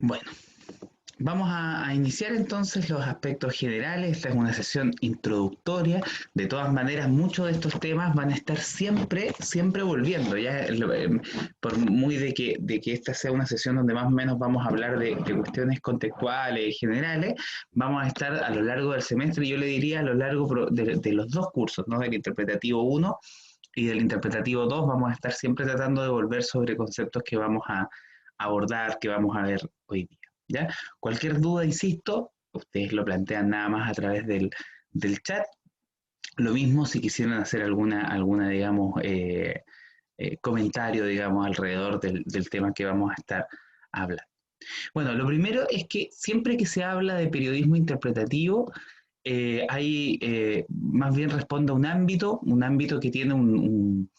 Bueno, vamos a iniciar entonces los aspectos generales. Esta es una sesión introductoria. De todas maneras, muchos de estos temas van a estar siempre volviendo. Por muy de que esta sea una sesión donde más o menos vamos a hablar de cuestiones contextuales y generales, vamos a estar a lo largo del semestre, yo le diría a lo largo de los dos cursos, ¿no? Del interpretativo uno y del interpretativo 2 vamos a estar siempre tratando de volver sobre conceptos que vamos a abordar, que vamos a ver hoy día. ¿Ya? Cualquier duda, insisto, ustedes lo plantean nada más a través del chat. Lo mismo si quisieran hacer alguna digamos, comentario, digamos, alrededor del tema que vamos a estar hablando. Bueno, lo primero es que siempre que se habla de periodismo interpretativo, más bien responde a un ámbito que tiene un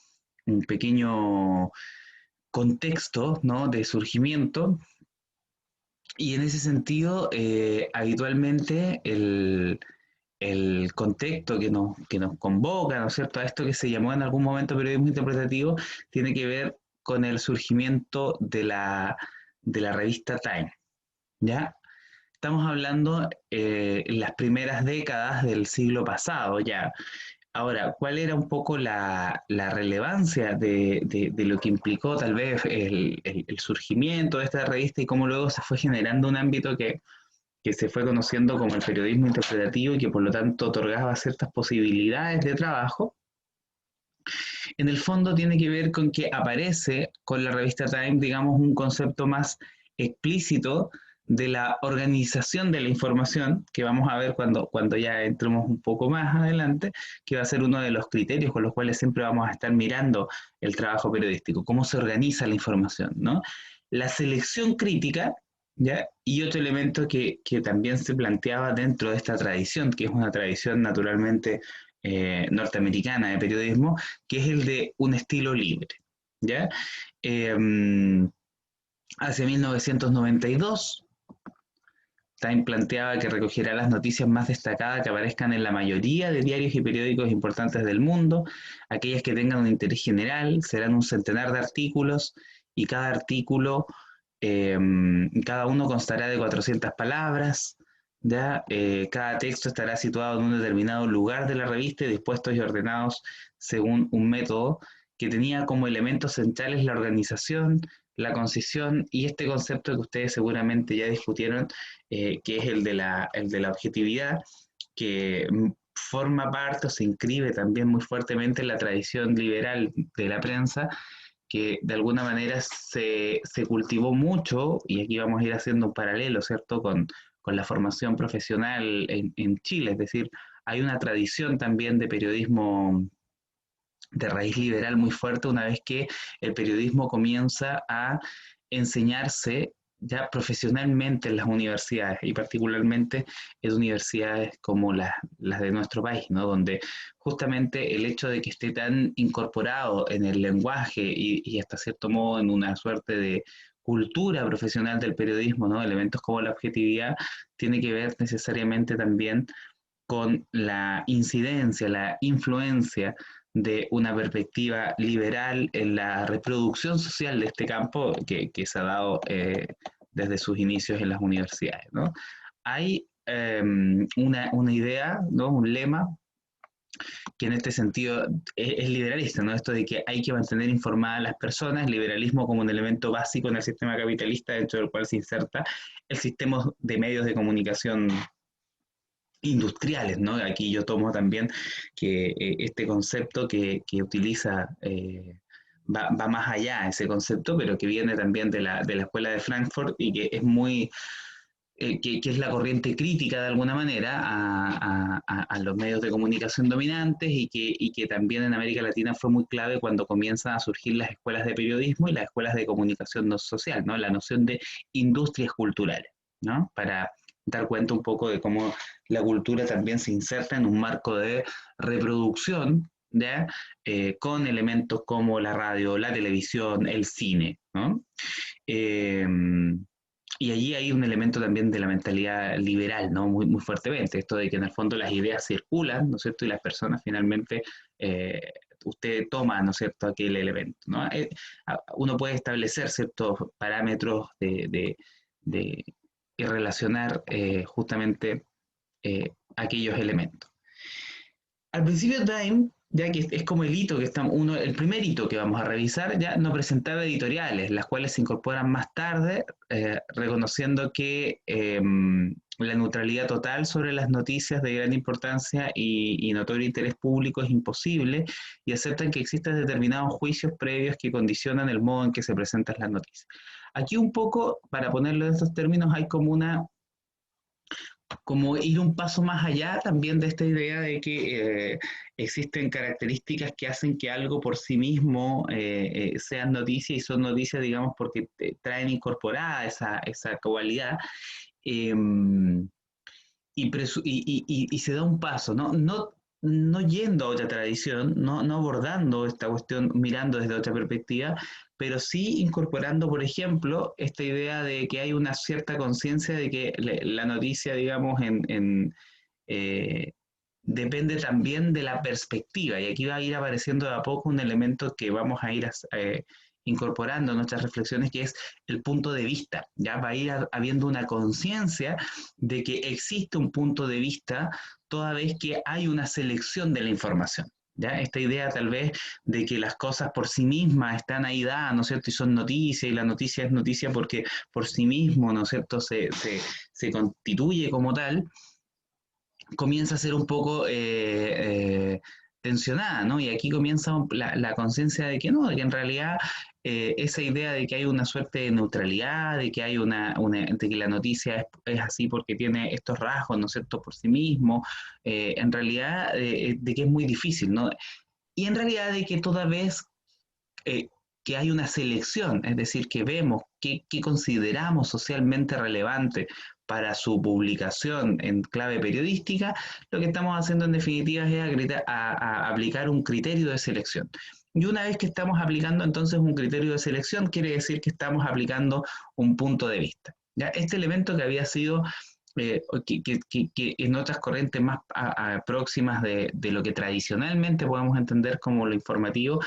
pequeño contexto, ¿no? De surgimiento. Y en ese sentido, habitualmente el contexto que nos convoca, ¿no es cierto?, a esto que se llamó en algún momento periodismo interpretativo, tiene que ver con el surgimiento de la revista Time, ¿ya? Estamos hablando en las primeras décadas del siglo pasado ya. Ahora, ¿cuál era un poco la relevancia de lo que implicó tal vez el surgimiento de esta revista y cómo luego se fue generando un ámbito que se fue conociendo como el periodismo interpretativo y que por lo tanto otorgaba ciertas posibilidades de trabajo? En el fondo tiene que ver con que aparece con la revista Time, digamos, un concepto más explícito de la organización de la información, que vamos a ver cuando ya entremos un poco más adelante, que va a ser uno de los criterios con los cuales siempre vamos a estar mirando el trabajo periodístico, cómo se organiza la información, ¿no? La selección crítica, ¿ya? Y otro elemento que también se planteaba dentro de esta tradición, que es una tradición naturalmente norteamericana de periodismo, que es el de un estilo libre, ¿ya? Eh, Hacia 1992, Time planteaba que recogerá las noticias más destacadas que aparezcan en la mayoría de diarios y periódicos importantes del mundo, aquellas que tengan un interés general, serán un centenar de artículos y cada artículo, eh, cada uno constará de 400 palabras, ¿ya? Cada texto estará situado en un determinado lugar de la revista y dispuestos y ordenados según un método que tenía como elementos centrales la organización, la concisión y este concepto que ustedes seguramente ya discutieron, que es el de la objetividad, que forma parte o se inscribe también muy fuertemente en la tradición liberal de la prensa, que de alguna manera se cultivó mucho, y aquí vamos a ir haciendo un paralelo, ¿cierto?, con la formación profesional en Chile, es decir, hay una tradición también de periodismo de raíz liberal muy fuerte una vez que el periodismo comienza a enseñarse ya profesionalmente en las universidades y particularmente en universidades como las de nuestro país, ¿no? Donde justamente el hecho de que esté tan incorporado en el lenguaje y hasta cierto modo en una suerte de cultura profesional del periodismo, ¿no? Elementos como la objetividad, tiene que ver necesariamente también con la incidencia, la influencia de una perspectiva liberal en la reproducción social de este campo que se ha dado desde sus inicios en las universidades, ¿no? Hay una idea, ¿no? Un lema que en este sentido es liberalista, ¿no? Esto de que hay que mantener informadas a las personas, liberalismo como un elemento básico en el sistema capitalista dentro del cual se inserta el sistema de medios de comunicación industriales, ¿no? Aquí yo tomo también que este concepto que utiliza va más allá ese concepto, pero que viene también de la escuela de Frankfurt y que es muy, que es la corriente crítica de alguna manera a los medios de comunicación dominantes y que también en América Latina fue muy clave cuando comienzan a surgir las escuelas de periodismo y las escuelas de comunicación no social, ¿no? La noción de industrias culturales, ¿no? Para dar cuenta un poco de cómo la cultura también se inserta en un marco de reproducción, ¿ya? Con elementos como la radio, la televisión, el cine, ¿no? Eh, y allí hay un elemento también de la mentalidad liberal, ¿no? Muy, muy fuertemente, esto de que en el fondo las ideas circulan, ¿no es cierto? Y las personas finalmente, usted toma, ¿no es cierto?, aquel elemento, ¿no? Uno puede establecer ciertos parámetros y relacionar justamente aquellos elementos. Al principio Time, ya que es como el hito que estamos, el primer hito que vamos a revisar, ya no presentaba editoriales, las cuales se incorporan más tarde, reconociendo que la neutralidad total sobre las noticias de gran importancia y notorio interés público es imposible, y aceptan que existen determinados juicios previos que condicionan el modo en que se presentan las noticias. Aquí un poco, para ponerlo en estos términos, hay como ir un paso más allá también de esta idea de que existen características que hacen que algo por sí mismo sean noticias, y son noticias, digamos, porque traen incorporada esa cualidad. eh, y se da un paso, ¿no? No yendo a otra tradición, no abordando esta cuestión mirando desde otra perspectiva, pero sí incorporando, por ejemplo, esta idea de que hay una cierta conciencia de que la noticia, digamos, eh, depende también de la perspectiva, y aquí va a ir apareciendo de a poco un elemento que vamos a ir incorporando en nuestras reflexiones, que es el punto de vista. Ya va a ir habiendo una conciencia de que existe un punto de vista toda vez que hay una selección de la información. ¿Ya? Esta idea tal vez de que las cosas por sí mismas están ahí dadas, ¿no es cierto? Y son noticias, y la noticia es noticia porque por sí mismo, ¿no es cierto?, se constituye como tal, comienza a ser un poco tensionada, ¿no? Y aquí comienza la conciencia de que no, de que en realidad esa idea de que hay una suerte de neutralidad, de que hay de que la noticia es así porque tiene estos rasgos, ¿no es cierto?, por sí mismo, en realidad de que es muy difícil, ¿no? Y en realidad de que toda vez eh, que hay una selección, es decir, que vemos qué consideramos socialmente relevante para su publicación en clave periodística, lo que estamos haciendo en definitiva es a aplicar un criterio de selección. Y una vez que estamos aplicando entonces un criterio de selección, quiere decir que estamos aplicando un punto de vista. ¿Ya? Este elemento que había sido que en otras corrientes más próximas de lo que tradicionalmente podemos entender como lo informativo,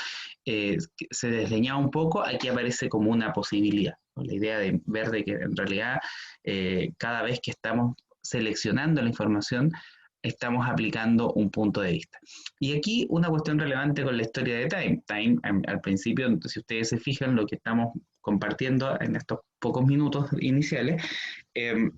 se desdeñaba un poco, aquí aparece como una posibilidad, ¿no? La idea de ver de que en realidad cada vez que estamos seleccionando la información, estamos aplicando un punto de vista. Y aquí una cuestión relevante con la historia de Time. Time, al principio, si ustedes se fijan, lo que estamos compartiendo en estos pocos minutos iniciales, eh,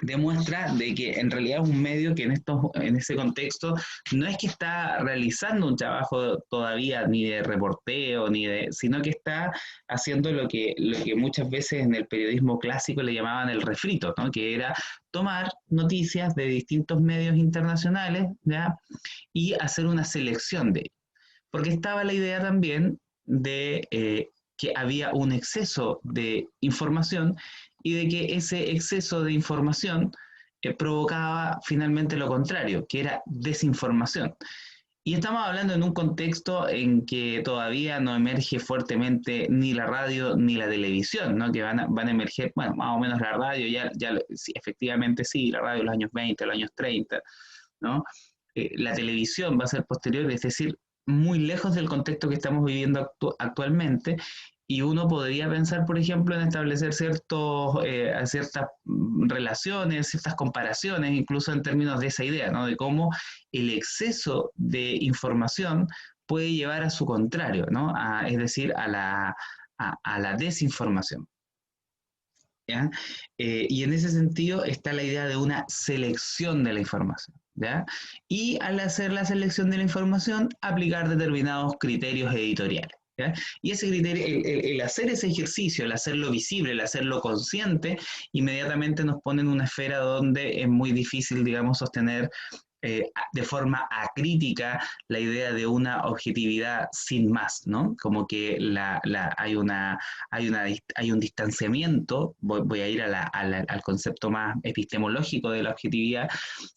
demuestra de que en realidad es un medio que en ese contexto no es que está realizando un trabajo todavía ni de reporteo, sino que está haciendo lo que muchas veces en el periodismo clásico le llamaban el refrito, ¿no? Que era tomar noticias de distintos medios internacionales, ¿ya? Y hacer una selección de ellos. Porque estaba la idea también de que había un exceso de información, y de que ese exceso de información provocaba finalmente lo contrario, que era desinformación. Y estamos hablando en un contexto en que todavía no emerge fuertemente ni la radio ni la televisión, ¿no? Que van a emerger, bueno, más o menos la radio, sí, efectivamente sí, la radio en los años 20, los años 30, ¿no? La televisión va a ser posterior, es decir, muy lejos del contexto que estamos viviendo actualmente, y uno podría pensar, por ejemplo, en establecer ciertas relaciones, ciertas comparaciones, incluso en términos de esa idea, ¿no? De cómo el exceso de información puede llevar a su contrario, ¿no? Es decir, a la desinformación. ¿Ya? Y en ese sentido está la idea de una selección de la información, ¿ya? Y al hacer la selección de la información, aplicar determinados criterios editoriales, ¿ya? Y ese criterio, el hacer ese ejercicio, el hacerlo visible, el hacerlo consciente, inmediatamente nos pone en una esfera donde es muy difícil, digamos, sostener de forma acrítica la idea de una objetividad sin más, ¿no? Como que hay un distanciamiento, voy a ir al concepto más epistemológico de la objetividad,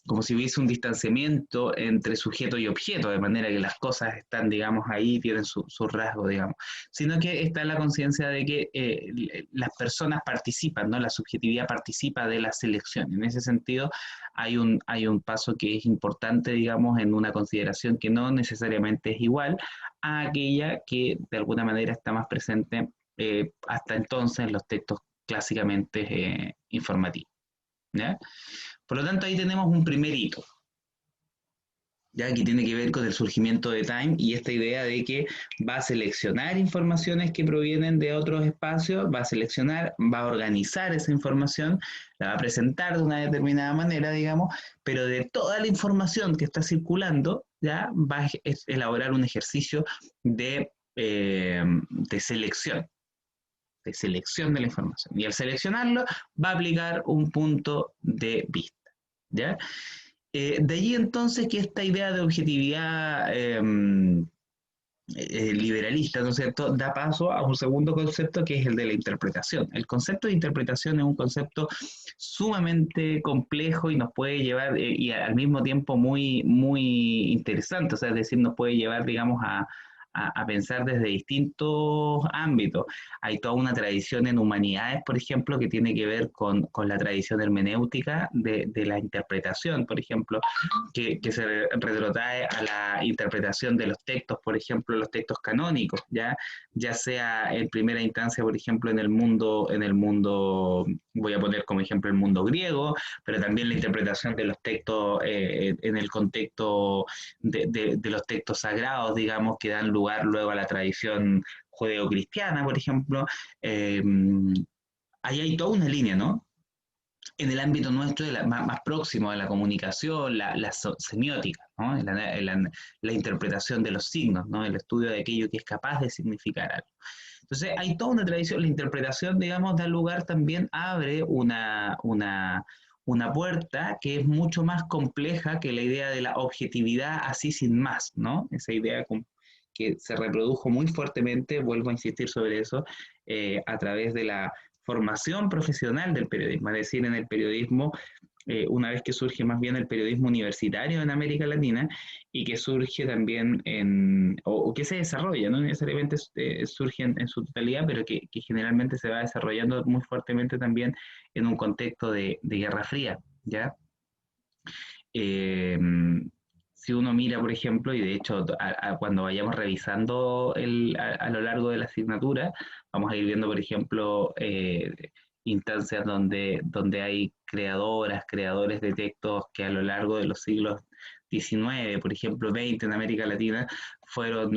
como si hubiese un distanciamiento entre sujeto y objeto, de manera que las cosas están, digamos, ahí, tienen su rasgo, digamos, sino que está la conciencia de que las personas participan, ¿no? La subjetividad participa de la selección. En ese sentido, hay un paso que es importante, digamos, en una consideración que no necesariamente es igual a aquella que de alguna manera está más presente hasta entonces en los textos clásicamente informativos, ¿ya? Por lo tanto, ahí tenemos un primer hito, ya que tiene que ver con el surgimiento de Time y esta idea de que va a seleccionar informaciones que provienen de otros espacios, va a seleccionar, va a organizar esa información, la va a presentar de una determinada manera, digamos, pero de toda la información que está circulando, ya va a elaborar un ejercicio de selección, de selección de la información. Y al seleccionarlo, va a aplicar un punto de vista, ¿ya? De allí entonces que esta idea de objetividad liberalista, ¿no es cierto?, da paso a un segundo concepto que es el de la interpretación. El concepto de interpretación es un concepto sumamente complejo y nos puede llevar, y al mismo tiempo muy, muy interesante, o sea, es decir, nos puede llevar, digamos, a pensar desde distintos ámbitos. Hay toda una tradición en humanidades, por ejemplo, que tiene que ver con la tradición hermenéutica de la interpretación, por ejemplo, que se retrotrae a la interpretación de los textos, por ejemplo, los textos canónicos, ya sea en primera instancia, por ejemplo, en el mundo, voy a poner como ejemplo el mundo griego, pero también la interpretación de los textos en el contexto de los textos sagrados, digamos, que dan lugar luego a la tradición judeocristiana, por ejemplo. Eh, Ahí hay toda una línea, ¿no? En el ámbito nuestro, más próximo de la comunicación, la semiótica, ¿no? La interpretación de los signos, ¿no? El estudio de aquello que es capaz de significar algo. Entonces, hay toda una tradición, la interpretación, digamos, da lugar también, abre una puerta que es mucho más compleja que la idea de la objetividad así sin más, ¿no? Esa idea que se reprodujo muy fuertemente, vuelvo a insistir sobre eso, a través de la formación profesional del periodismo, es decir, en el periodismo, una vez que surge más bien el periodismo universitario en América Latina y que surge también o que se desarrolla, no necesariamente surge en su totalidad, pero que generalmente se va desarrollando muy fuertemente también en un contexto de Guerra Fría, ¿ya? Eh, si uno mira, por ejemplo, y de hecho cuando vayamos revisando a lo largo de la asignatura, vamos a ir viendo, por ejemplo, instancias donde hay creadoras, creadores de textos que a lo largo de los siglos XIX, por ejemplo, 20 en América Latina,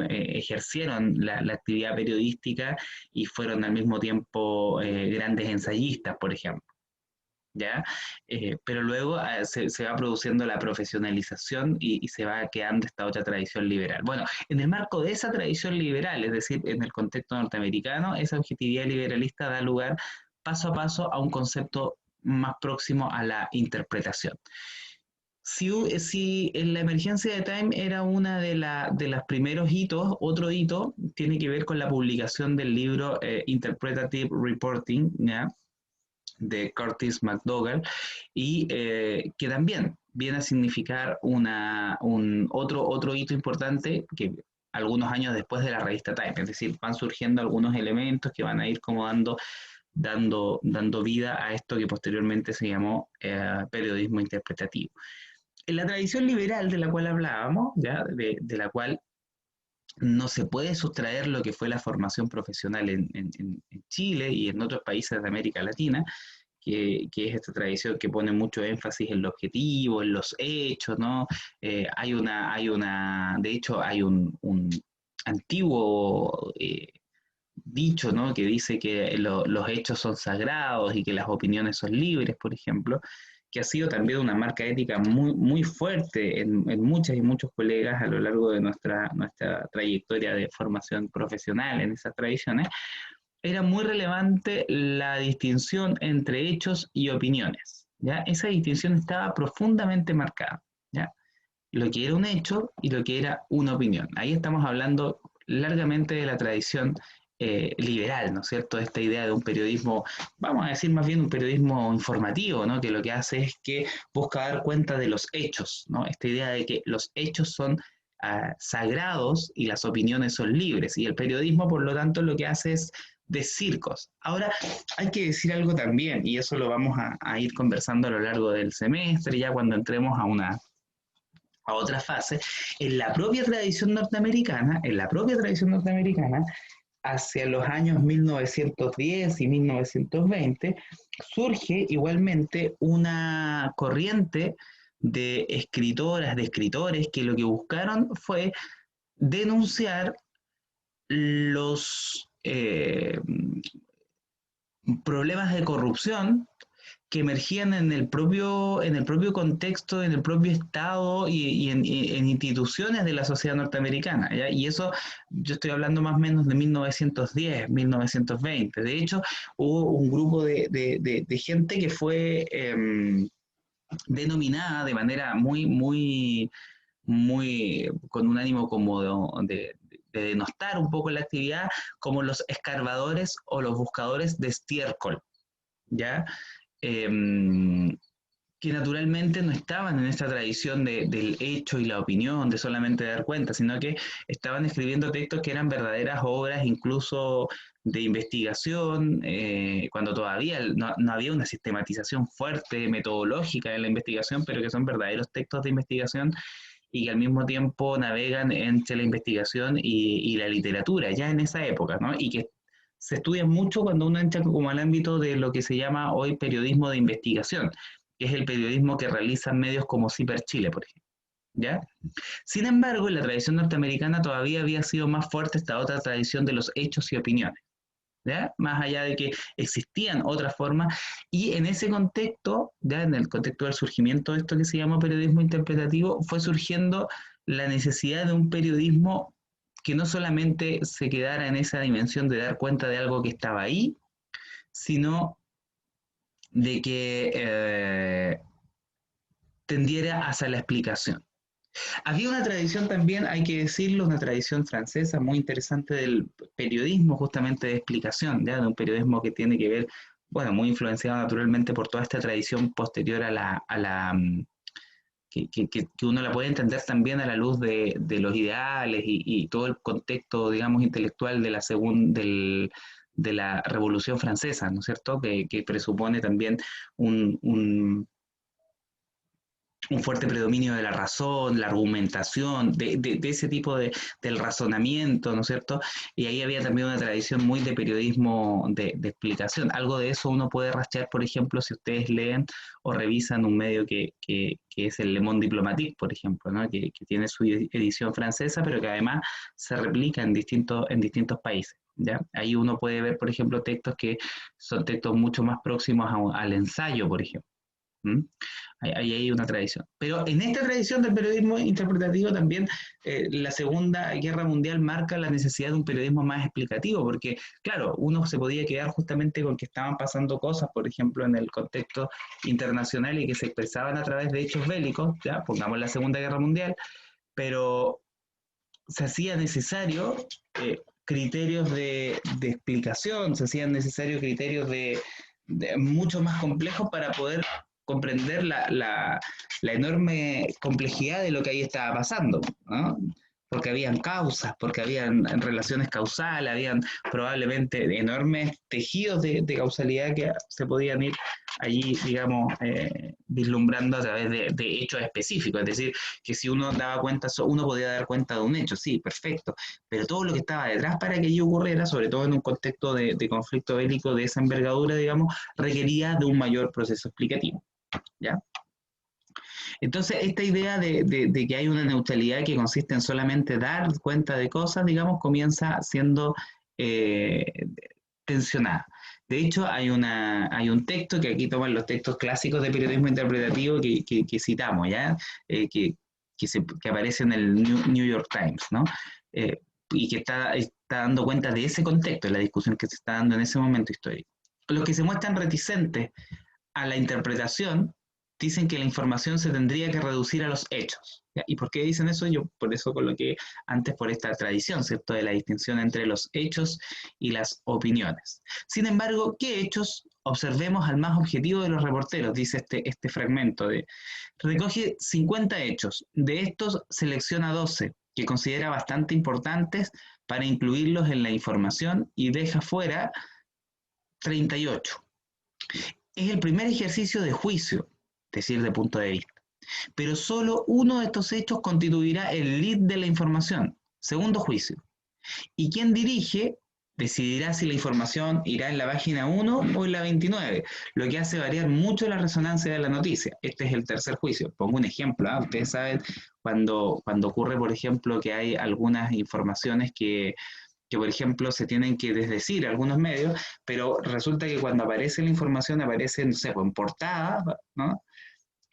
ejercieron la actividad periodística y fueron al mismo tiempo grandes ensayistas, por ejemplo. ¿Ya? Pero luego se va produciendo la profesionalización y se va quedando esta otra tradición liberal. Bueno, en el marco de esa tradición liberal, es decir, en el contexto norteamericano, esa objetividad liberalista da lugar paso a paso a un concepto más próximo a la interpretación. Si en la emergencia de Time era una de los primeros hitos, otro hito tiene que ver con la publicación del libro Interpretative Reporting, ¿ya? De Curtis McDougall, y que también viene a significar otro hito importante que algunos años después de la revista Time, es decir, van surgiendo algunos elementos que van a ir como dando vida a esto que posteriormente se llamó periodismo interpretativo. En la tradición liberal de la cual hablábamos, ¿ya? De la cual no se puede sustraer lo que fue la formación profesional en Chile y en otros países de América Latina, que es esta tradición que pone mucho énfasis en lo objetivo, en los hechos, ¿no? De hecho, hay un antiguo dicho, ¿no? Que dice que los hechos son sagrados y que las opiniones son libres, por ejemplo, que ha sido también una marca ética muy, muy fuerte en muchas y muchos colegas a lo largo de nuestra trayectoria de formación profesional en esas tradiciones. Era muy relevante la distinción entre hechos y opiniones, ¿ya? Esa distinción estaba profundamente marcada, ¿ya? Lo que era un hecho y lo que era una opinión. Ahí estamos hablando largamente de la tradición liberal, ¿no es cierto? Esta idea de un periodismo, vamos a decir más bien un periodismo informativo, ¿no? Que lo que hace es que busca dar cuenta de los hechos, ¿no? Esta idea de que los hechos son sagrados y las opiniones son libres. Y el periodismo, por lo tanto, lo que hace es decir cosas. Ahora, hay que decir algo también, y eso lo vamos a ir conversando a lo largo del semestre, ya cuando entremos a otra fase, en la propia tradición norteamericana, hacia los años 1910 y 1920, surge igualmente una corriente de escritoras, de escritores, que lo que buscaron fue denunciar los problemas de corrupción que emergían en el propio contexto, en el propio Estado y en instituciones de la sociedad norteamericana, ¿ya? Y eso, yo estoy hablando más o menos de 1910, 1920. De hecho, hubo un grupo de gente que fue denominada de manera muy, con un ánimo como de denostar un poco la actividad, como los escarbadores o los buscadores de estiércol, ¿ya? Eh, que naturalmente no estaban en esta tradición del hecho y la opinión, de solamente dar cuenta, sino que estaban escribiendo textos que eran verdaderas obras, incluso de investigación, cuando todavía no había una sistematización fuerte, metodológica en la investigación, pero que son verdaderos textos de investigación y que al mismo tiempo navegan entre la investigación y la literatura, ya en esa época, ¿no? Y que se estudia mucho cuando uno entra como al ámbito de lo que se llama hoy periodismo de investigación, que es el periodismo que realizan medios como CIPER Chile, por ejemplo, ¿ya? Sin embargo, en la tradición norteamericana todavía había sido más fuerte esta otra tradición de los hechos y opiniones, ¿ya? Más allá de que existían otras formas, y en ese contexto, ya en el contexto del surgimiento de esto que se llama periodismo interpretativo, fue surgiendo la necesidad de un periodismo que no solamente se quedara en esa dimensión de dar cuenta de algo que estaba ahí, sino de que tendiera hacia la explicación. Había una tradición también, hay que decirlo, una tradición francesa muy interesante del periodismo, justamente de explicación, ¿ya? De un periodismo que tiene que ver, bueno, muy influenciado naturalmente por toda esta tradición posterior que uno la puede entender también a la luz de los ideales y todo el contexto, digamos, intelectual de la Revolución Francesa, ¿no es cierto? Que presupone también un, un, un fuerte predominio de la razón, la argumentación, de ese tipo del razonamiento, ¿no es cierto? Y ahí había también una tradición muy de periodismo de explicación. Algo de eso uno puede rastrear, por ejemplo, si ustedes leen o revisan un medio que es el Le Monde Diplomatique, por ejemplo, ¿no? Que tiene su edición francesa, pero que además se replica en distintos países. ¿Ya? Ahí uno puede ver, por ejemplo, textos que son textos mucho más próximos al ensayo, por ejemplo. ¿Mm? Ahí hay una tradición. Pero en esta tradición del periodismo interpretativo también la Segunda Guerra Mundial marca la necesidad de un periodismo más explicativo, porque claro, uno se podía quedar justamente con que estaban pasando cosas, por ejemplo, en el contexto internacional y que se expresaban a través de hechos bélicos, ya, pongamos la Segunda Guerra Mundial, pero se hacía necesario criterios de explicación, se hacían necesarios criterios mucho más complejos para poder comprender la enorme complejidad de lo que ahí estaba pasando, ¿no? Porque habían causas, porque habían relaciones causales, habían probablemente enormes tejidos de causalidad que se podían ir allí, digamos, vislumbrando a través de hechos específicos. Es decir, que si uno daba cuenta, uno podía dar cuenta de un hecho, sí, perfecto, pero todo lo que estaba detrás para que ello ocurriera, sobre todo en un contexto de conflicto bélico de esa envergadura, digamos, requería de un mayor proceso explicativo, ¿ya? Entonces, esta idea de que hay una neutralidad que consiste en solamente dar cuenta de cosas, digamos, comienza siendo eh, tensionada. De hecho, hay un texto que aquí toman los textos clásicos de periodismo interpretativo que citamos, ¿ya? Eh, que, que aparece en el New York Times, ¿no? Y que está dando cuenta de ese contexto, de la discusión que se está dando en ese momento histórico. Los que se muestran reticentes a la interpretación dicen que la información se tendría que reducir a los hechos. ¿Ya? ¿Y por qué dicen eso? Yo por eso coloqué antes por esta tradición, ¿cierto? De la distinción entre los hechos y las opiniones. Sin embargo, ¿qué hechos? Observemos al más objetivo de los reporteros, dice este fragmento. Recoge 50 hechos, de estos selecciona 12, que considera bastante importantes para incluirlos en la información y deja fuera 38. Es el primer ejercicio de juicio, es decir, de punto de vista. Pero solo uno de estos hechos constituirá el lead de la información, segundo juicio. Y quien dirige decidirá si la información irá en la página 1 o en la 29, lo que hace variar mucho la resonancia de la noticia. Este es el tercer juicio. Pongo un ejemplo. Ustedes saben cuando ocurre, por ejemplo, que hay algunas informaciones que, por ejemplo, se tienen que desdecir algunos medios, pero resulta que cuando aparece la información aparece, no sé, en portada, ¿no?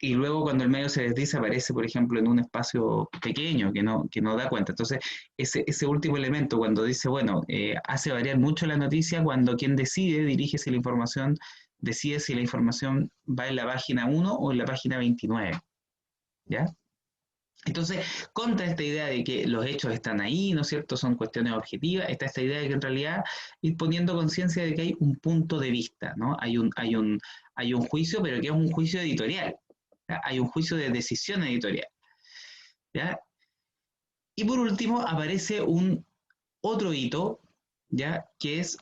Y luego cuando el medio se desdice aparece, por ejemplo, en un espacio pequeño que no da cuenta. Entonces, ese último elemento, cuando dice, bueno, hace variar mucho la noticia cuando quien decide, dirige si la información, decide si la información va en la página 1 o en la página 29, ¿ya? Entonces, contra esta idea de que los hechos están ahí, ¿no es cierto? Son cuestiones objetivas, está esta idea de que en realidad ir poniendo conciencia de que hay un punto de vista, ¿no? Hay un juicio, pero que es un juicio editorial, ¿ya? Hay un juicio de decisión editorial, ¿ya? Y por último aparece un otro hito, ¿ya? Que es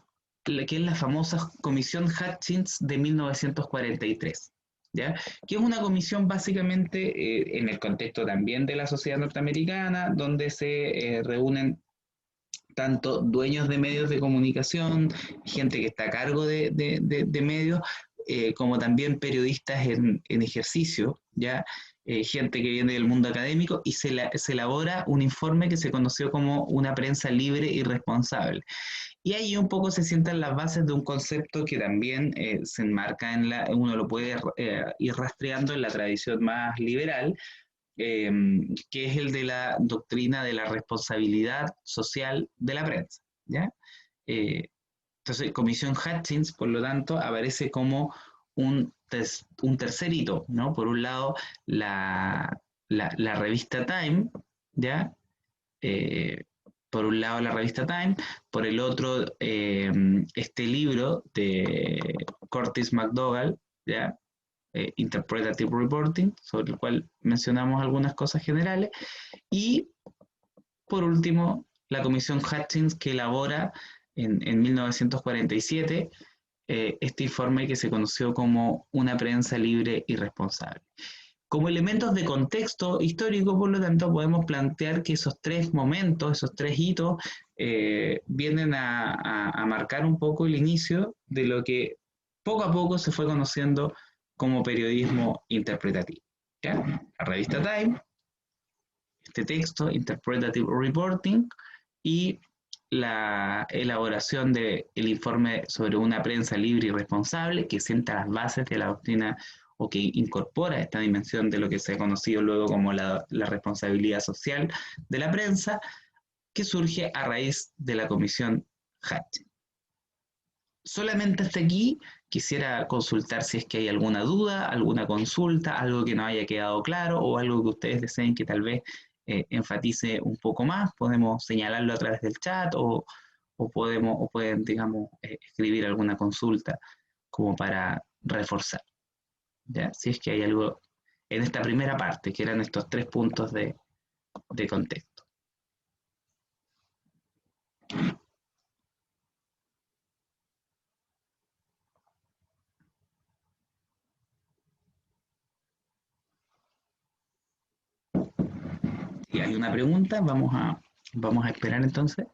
la famosa Comisión Hutchins de 1943. ¿Ya? Que es una comisión básicamente en el contexto también de la sociedad norteamericana, donde se reúnen tanto dueños de medios de comunicación, gente que está a cargo de medios, como también periodistas en ejercicio, ¿ya? Gente que viene del mundo académico, y se elabora un informe que se conoció como una prensa libre y responsable. Y ahí un poco se sientan las bases de un concepto que también se enmarca uno lo puede ir rastreando en la tradición más liberal, eh, que es el de la doctrina de la responsabilidad social de la prensa, ¿ya? Eh, entonces, Comisión Hutchins, por lo tanto, aparece como un tercer hito, ¿no? Por un lado, la revista Time, ¿ya? Eh, por un lado la revista Time, por el otro este libro de Curtis McDougall, ¿ya? Interpretative Reporting, sobre el cual mencionamos algunas cosas generales, y por último la comisión Hutchins, que elabora en 1947 este informe que se conoció como una prensa libre y responsable. Como elementos de contexto histórico, por lo tanto, podemos plantear que esos tres momentos, esos tres hitos, vienen a marcar un poco el inicio de lo que poco a poco se fue conociendo como periodismo interpretativo, ¿ya? La revista Time, este texto, Interpretative Reporting, y la elaboración del informe sobre una prensa libre y responsable que sienta las bases de la doctrina o que incorpora esta dimensión de lo que se ha conocido luego como la responsabilidad social de la prensa, que surge a raíz de la comisión Hatch. Solamente hasta aquí quisiera consultar si es que hay alguna duda, alguna consulta, algo que no haya quedado claro o algo que ustedes deseen que tal vez enfatice un poco más. Podemos señalarlo a través del chat o pueden, digamos, escribir alguna consulta como para reforzar, ¿ya? Si es que hay algo en esta primera parte, que eran estos tres puntos de contexto. Si hay una pregunta, vamos a esperar entonces.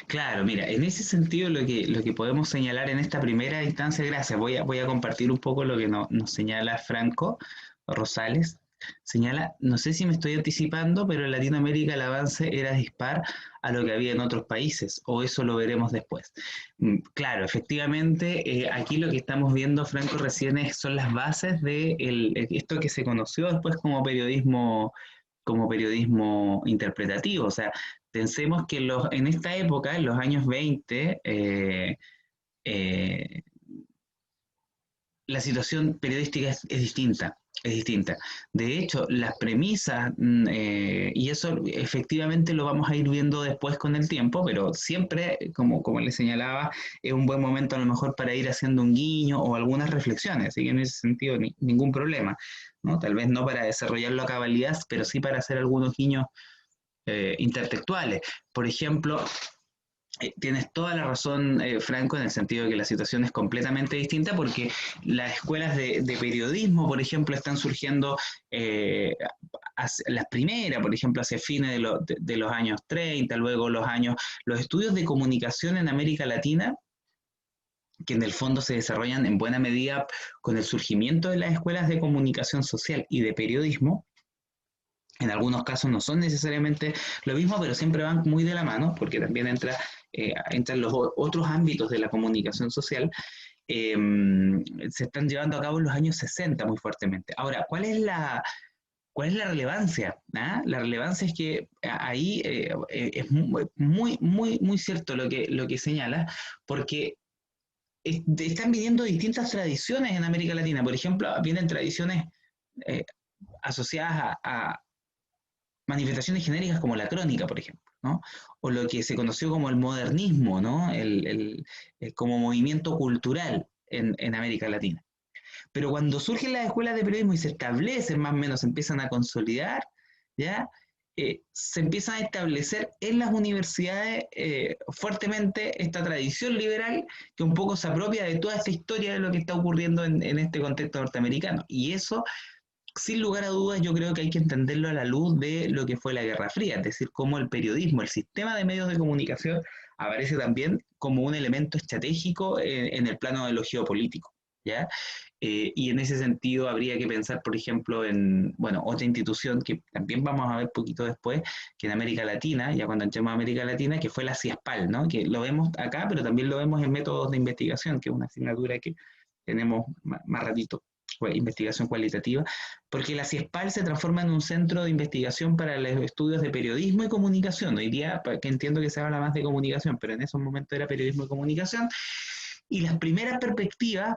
Claro, mira, en ese sentido lo que podemos señalar en esta primera instancia, gracias, voy a compartir un poco lo que nos señala Franco Rosales. Señala, no sé si me estoy anticipando, pero en Latinoamérica el avance era dispar a lo que había en otros países, o eso lo veremos después. Claro, efectivamente, aquí lo que estamos viendo, Franco, recién son las bases de esto que se conoció después como periodismo interpretativo. O sea, pensemos que en esta época, en los años 20, eh, la situación periodística es distinta. Es distinta. De hecho, las premisas, y eso efectivamente lo vamos a ir viendo después con el tiempo, pero siempre, como les señalaba, es un buen momento a lo mejor para ir haciendo un guiño o algunas reflexiones, así que en ese sentido ningún problema, ¿no? Tal vez no para desarrollarlo a cabalidad, pero sí para hacer algunos guiños intertextuales. Por ejemplo, Tienes toda la razón, Franco, en el sentido de que la situación es completamente distinta porque las escuelas de periodismo, por ejemplo, están surgiendo, las primeras, por ejemplo, hacia fines de los años 30, luego los estudios de comunicación en América Latina, que en el fondo se desarrollan en buena medida con el surgimiento de las escuelas de comunicación social y de periodismo. En algunos casos no son necesariamente lo mismo, pero siempre van muy de la mano, porque también entran los otros ámbitos de la comunicación social. eh, Se están llevando a cabo en los años 60 muy fuertemente. Ahora, ¿cuál es la relevancia? ¿Ah? La relevancia es que ahí es muy cierto lo que señala, porque están viniendo distintas tradiciones en América Latina. Por ejemplo, vienen tradiciones eh, asociadas a manifestaciones genéricas como la crónica, por ejemplo, ¿no? O lo que se conoció como el modernismo, ¿no? Como movimiento cultural en América Latina. Pero cuando surgen las escuelas de periodismo y se establecen más o menos, se empiezan a consolidar, ¿ya? Se empiezan a establecer en las universidades fuertemente esta tradición liberal que un poco se apropia de toda esta historia de lo que está ocurriendo en este contexto norteamericano. Y eso sin lugar a dudas, yo creo que hay que entenderlo a la luz de lo que fue la Guerra Fría, es decir, cómo el periodismo, el sistema de medios de comunicación, aparece también como un elemento estratégico en el plano de lo geopolítico, ¿ya? Y en ese sentido habría que pensar, por ejemplo, en, bueno, otra institución que también vamos a ver poquito después, que en América Latina, ya cuando entremos a América Latina, que fue la CIESPAL, ¿no? Que lo vemos acá, pero también lo vemos en métodos de investigación, que es una asignatura que tenemos más ratito, investigación cualitativa, porque la CIESPAL se transforma en un centro de investigación para los estudios de periodismo y comunicación. Hoy día, que entiendo que se habla más de comunicación, pero en esos momentos era periodismo y comunicación. Y las primeras perspectivas,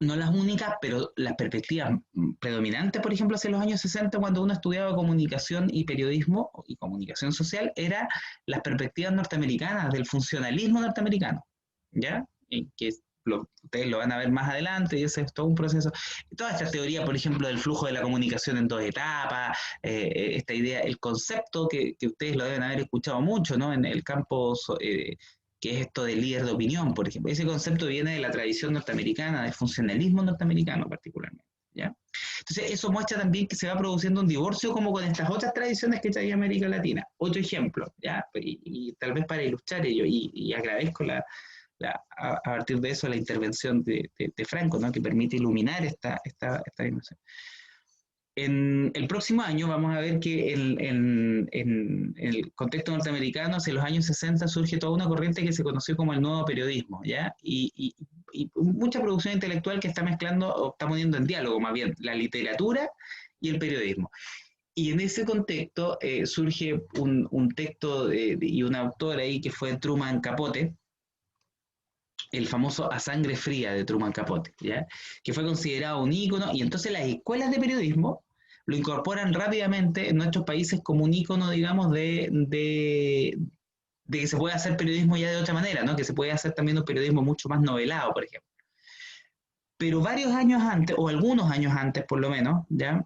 no las únicas, pero las perspectivas predominantes, por ejemplo, hacia los años 60, cuando uno estudiaba comunicación y periodismo y comunicación social, eran las perspectivas norteamericanas, del funcionalismo norteamericano, ¿ya? Que ustedes lo van a ver más adelante, y ese es todo un proceso. Toda esta teoría, por ejemplo, del flujo de la comunicación en dos etapas, esta idea, el concepto que ustedes lo deben haber escuchado mucho, ¿no? En el campo que es esto del líder de opinión, por ejemplo. Ese concepto viene de la tradición norteamericana, del funcionalismo norteamericano particularmente, ¿ya? Entonces, eso muestra también que se va produciendo un divorcio como con estas otras tradiciones que trae América Latina. Otro ejemplo, ¿ya? Y tal vez para ilustrar ello, y agradezco a partir de eso la intervención de Franco, ¿no? Que permite iluminar esta dimensión. En el próximo año vamos a ver que en el contexto norteamericano, hacia los años 60, surge toda una corriente que se conoció como el nuevo periodismo, ¿ya? Y mucha producción intelectual que está mezclando, o está poniendo en diálogo más bien, la literatura y el periodismo. Y en ese contexto surge un texto y un autor ahí que fue Truman Capote, el famoso A Sangre Fría de Truman Capote, ¿ya? Que fue considerado un ícono, y entonces las escuelas de periodismo lo incorporan rápidamente en nuestros países como un ícono, digamos, de que se puede hacer periodismo ya de otra manera, ¿no? Que se puede hacer también un periodismo mucho más novelado, por ejemplo. Pero varios años antes, o algunos años antes por lo menos, ¿ya?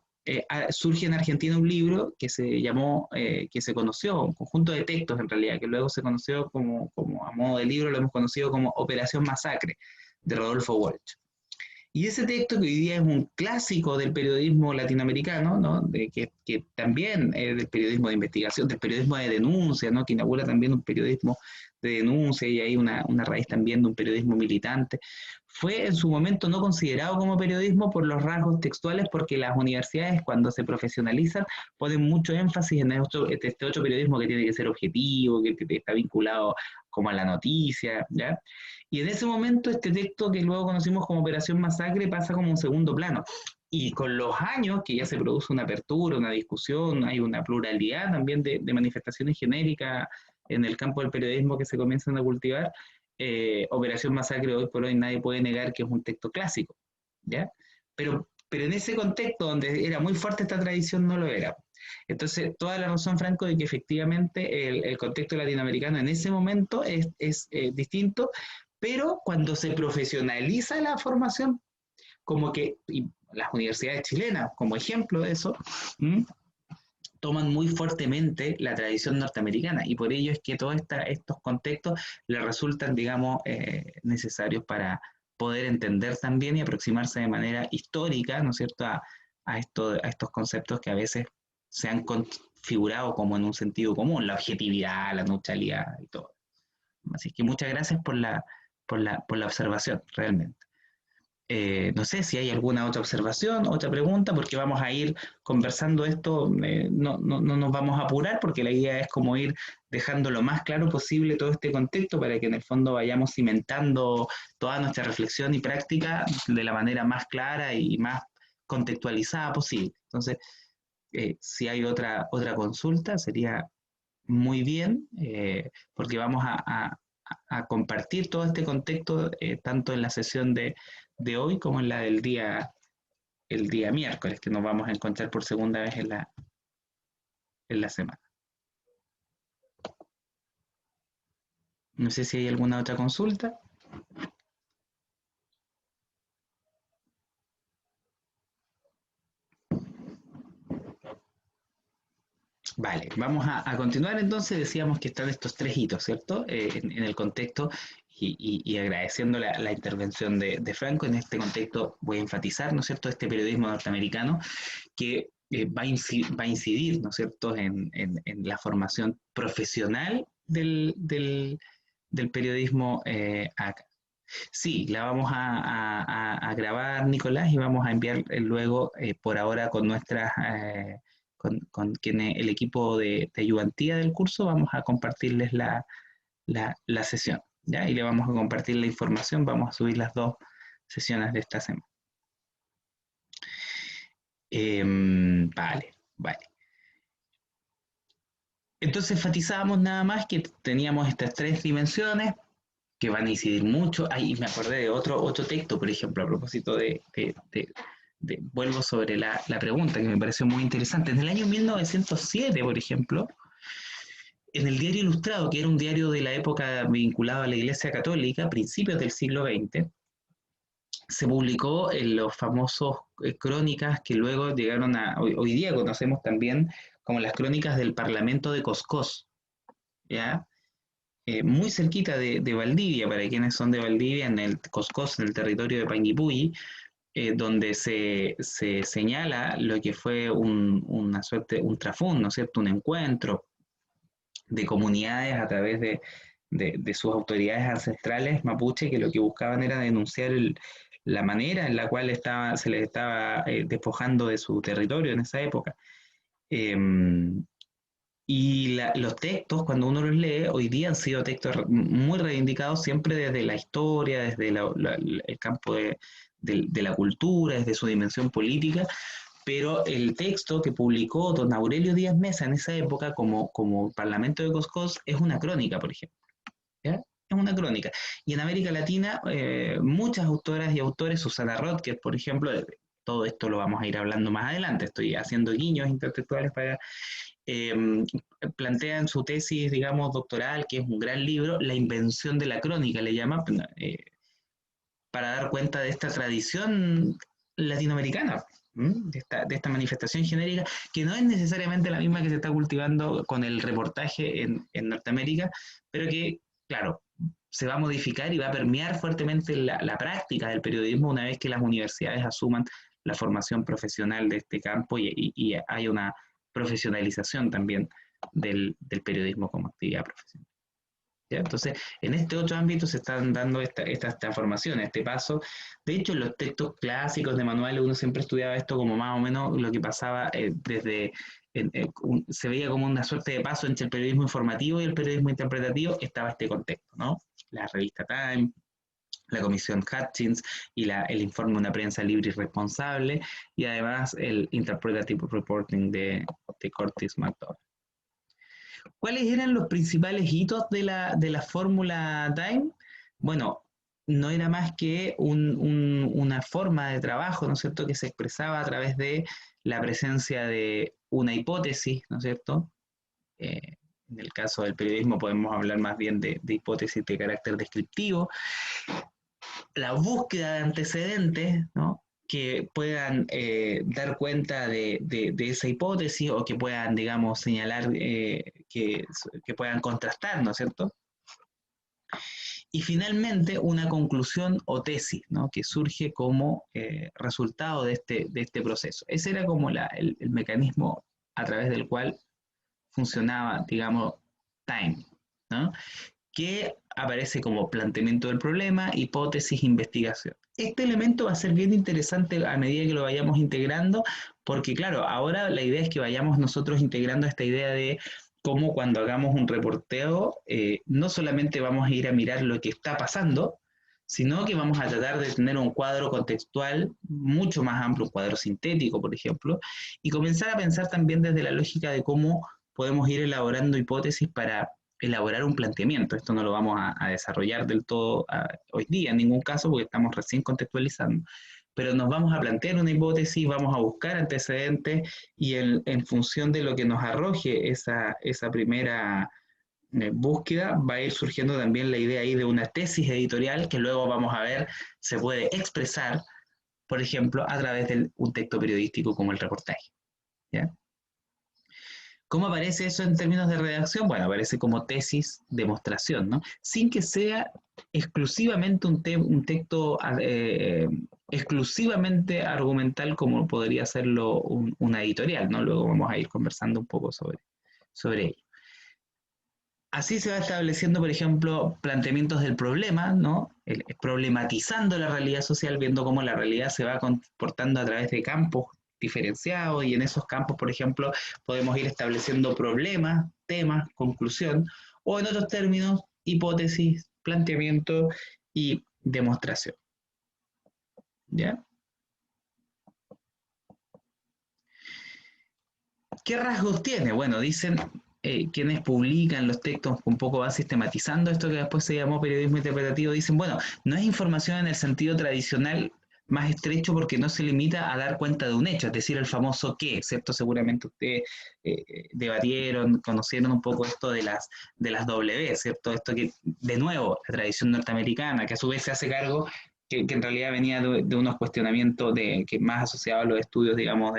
Surge en Argentina un libro que se llamó, que se conoció, un conjunto de textos en realidad, que luego se conoció como a modo de libro, lo hemos conocido como Operación Masacre, de Rodolfo Walsh. Y ese texto, que hoy día es un clásico del periodismo latinoamericano, ¿no? Que también es del periodismo de investigación, del periodismo de denuncia, ¿no? Que inaugura también un periodismo de denuncia, y hay una raíz también de un periodismo militante. Fue en su momento no considerado como periodismo por los rasgos textuales, porque las universidades, cuando se profesionalizan, ponen mucho énfasis en este otro periodismo que tiene que ser objetivo, que está vinculado como a la noticia, ¿ya? Y en ese momento este texto, que luego conocimos como Operación Masacre, pasa como un segundo plano. Y con los años, que ya se produce una apertura, una discusión, hay una pluralidad también de manifestaciones genéricas en el campo del periodismo que se comienzan a cultivar, Operación Masacre hoy por hoy nadie puede negar que es un texto clásico, ¿ya? Pero en ese contexto donde era muy fuerte esta tradición no lo era. Entonces, toda la razón, Franco, de que efectivamente el contexto latinoamericano en ese momento es distinto, pero cuando se profesionaliza la formación, como que y las universidades chilenas, como ejemplo de eso, toman muy fuertemente la tradición norteamericana y por ello es que todos estos contextos les resultan, digamos, necesarios para poder entender también y aproximarse de manera histórica, ¿no es cierto?, a estos conceptos que a veces se han configurado como en un sentido común, la objetividad, la neutralidad y todo. Así que muchas gracias por la observación, realmente. No sé si hay alguna otra observación, otra pregunta, porque vamos a ir conversando esto, no nos vamos a apurar, porque la idea es como ir dejando lo más claro posible todo este contexto para que en el fondo vayamos cimentando toda nuestra reflexión y práctica de la manera más clara y más contextualizada posible. Entonces, si hay otra consulta, sería muy bien, porque vamos a compartir todo este contexto, tanto en la sesión de hoy como en la del el día miércoles, que nos vamos a encontrar por segunda vez en la semana. No sé si hay alguna otra consulta. Vale, vamos a continuar entonces. Decíamos que están estos tres hitos, ¿cierto? En el contexto y agradeciendo la intervención de Franco. En este contexto voy a enfatizar, ¿no es cierto?, este periodismo norteamericano que va a incidir, ¿no es cierto?, en la formación profesional del periodismo acá. Sí, la vamos a grabar, Nicolás, y vamos a enviar luego, por ahora, con quienes, el equipo de ayudantía del curso, vamos a compartirles la sesión, ¿ya? Y le vamos a compartir la información, vamos a subir las dos sesiones de esta semana. Vale, vale. Entonces enfatizábamos nada más que teníamos estas tres dimensiones que van a incidir mucho. Ahí me acordé de otro texto, por ejemplo, a propósito vuelvo sobre la pregunta que me pareció muy interesante. En el año 1907, por ejemplo, en el Diario Ilustrado, que era un diario de la época vinculado a la Iglesia Católica, principios del siglo XX, se publicó en los famosos crónicas que luego llegaron hoy día conocemos también como las crónicas del Parlamento de Coscós, ¿ya? Muy cerquita de Valdivia, para quienes son de Valdivia, en el Coscós, en el territorio de Panguipulli, donde se señala lo que fue una suerte, un trafún, ¿no es cierto?, un encuentro de comunidades a través de sus autoridades ancestrales mapuche, que lo que buscaban era denunciar la manera en la cual se les estaba despojando de su territorio en esa época. Eh, y los textos, cuando uno los lee, hoy día han sido textos muy reivindicados siempre desde la historia, desde el campo de la cultura, desde su dimensión política, pero el texto que publicó don Aurelio Díaz Mesa en esa época como Parlamento de Coscós es una crónica, por ejemplo. ¿Ya? Es una crónica. Y en América Latina, muchas autoras y autores, Susana Rodríguez, por ejemplo, todo esto lo vamos a ir hablando más adelante, estoy haciendo guiños intelectuales para eh, plantea en su tesis, digamos, doctoral, que es un gran libro, La invención de la crónica, le llama, para dar cuenta de esta tradición latinoamericana, de esta manifestación genérica, que no es necesariamente la misma que se está cultivando con el reportaje en Norteamérica, pero que, claro, se va a modificar y va a permear fuertemente la práctica del periodismo una vez que las universidades asuman la formación profesional de este campo y hay una profesionalización también del periodismo como actividad profesional. ¿Ya? Entonces, en este otro ámbito se están dando estas transformaciones, este paso. De hecho, en los textos clásicos de manuales uno siempre estudiaba esto como más o menos lo que pasaba se veía como una suerte de paso entre el periodismo informativo y el periodismo interpretativo, estaba este contexto, ¿no? La revista Time, la comisión Hutchins y el informe de una prensa libre y responsable, y además el interpretative reporting de Curtis McDowell. ¿Cuáles eran los principales hitos de la fórmula Time? Bueno, no era más que una forma de trabajo, ¿no es cierto?, que se expresaba a través de la presencia de una hipótesis, ¿no es cierto? En el caso del periodismo podemos hablar más bien de hipótesis de carácter descriptivo, la búsqueda de antecedentes, ¿no? que puedan dar cuenta de esa hipótesis o que puedan, digamos, señalar, que puedan contrastar, ¿no es cierto? Y finalmente una conclusión o tesis, ¿no? Que surge como resultado de este proceso. Ese era como el mecanismo a través del cual funcionaba, digamos, Time, ¿no? Que aparece como planteamiento del problema, hipótesis, investigación. Este elemento va a ser bien interesante a medida que lo vayamos integrando, porque claro, ahora la idea es que vayamos nosotros integrando esta idea de cómo cuando hagamos un reporteo, no solamente vamos a ir a mirar lo que está pasando, sino que vamos a tratar de tener un cuadro contextual mucho más amplio, un cuadro sintético, por ejemplo, y comenzar a pensar también desde la lógica de cómo podemos ir elaborando hipótesis para elaborar un planteamiento. Esto no lo vamos a desarrollar del todo hoy día, en ningún caso, porque estamos recién contextualizando. Pero nos vamos a plantear una hipótesis, vamos a buscar antecedentes y en función de lo que nos arroje esa primera búsqueda, va a ir surgiendo también la idea ahí de una tesis editorial que luego vamos a ver se puede expresar, por ejemplo, a través de un texto periodístico como el reportaje. ¿Ya? ¿Cómo aparece eso en términos de redacción? Bueno, aparece como tesis, demostración, ¿no? Sin que sea exclusivamente un texto exclusivamente argumental como podría serlo una editorial, ¿no? Luego vamos a ir conversando un poco sobre ello. Así se va estableciendo, por ejemplo, planteamientos del problema, ¿no? Problematizando la realidad social, viendo cómo la realidad se va comportando a través de campos diferenciados y en esos campos, por ejemplo, podemos ir estableciendo problemas, temas, conclusión, o en otros términos, hipótesis, planteamiento y demostración. ¿Ya? ¿Qué rasgos tiene? Bueno, dicen quienes publican los textos un poco van sistematizando esto que después se llamó periodismo interpretativo, dicen, bueno, no es información en el sentido tradicional más estrecho porque no se limita a dar cuenta de un hecho, es decir, el famoso qué, ¿cierto? Seguramente ustedes debatieron, conocieron un poco esto de las W, ¿cierto? Esto que, de nuevo, la tradición norteamericana, que a su vez se hace cargo que en realidad venía de unos cuestionamientos que más asociados a los estudios, digamos,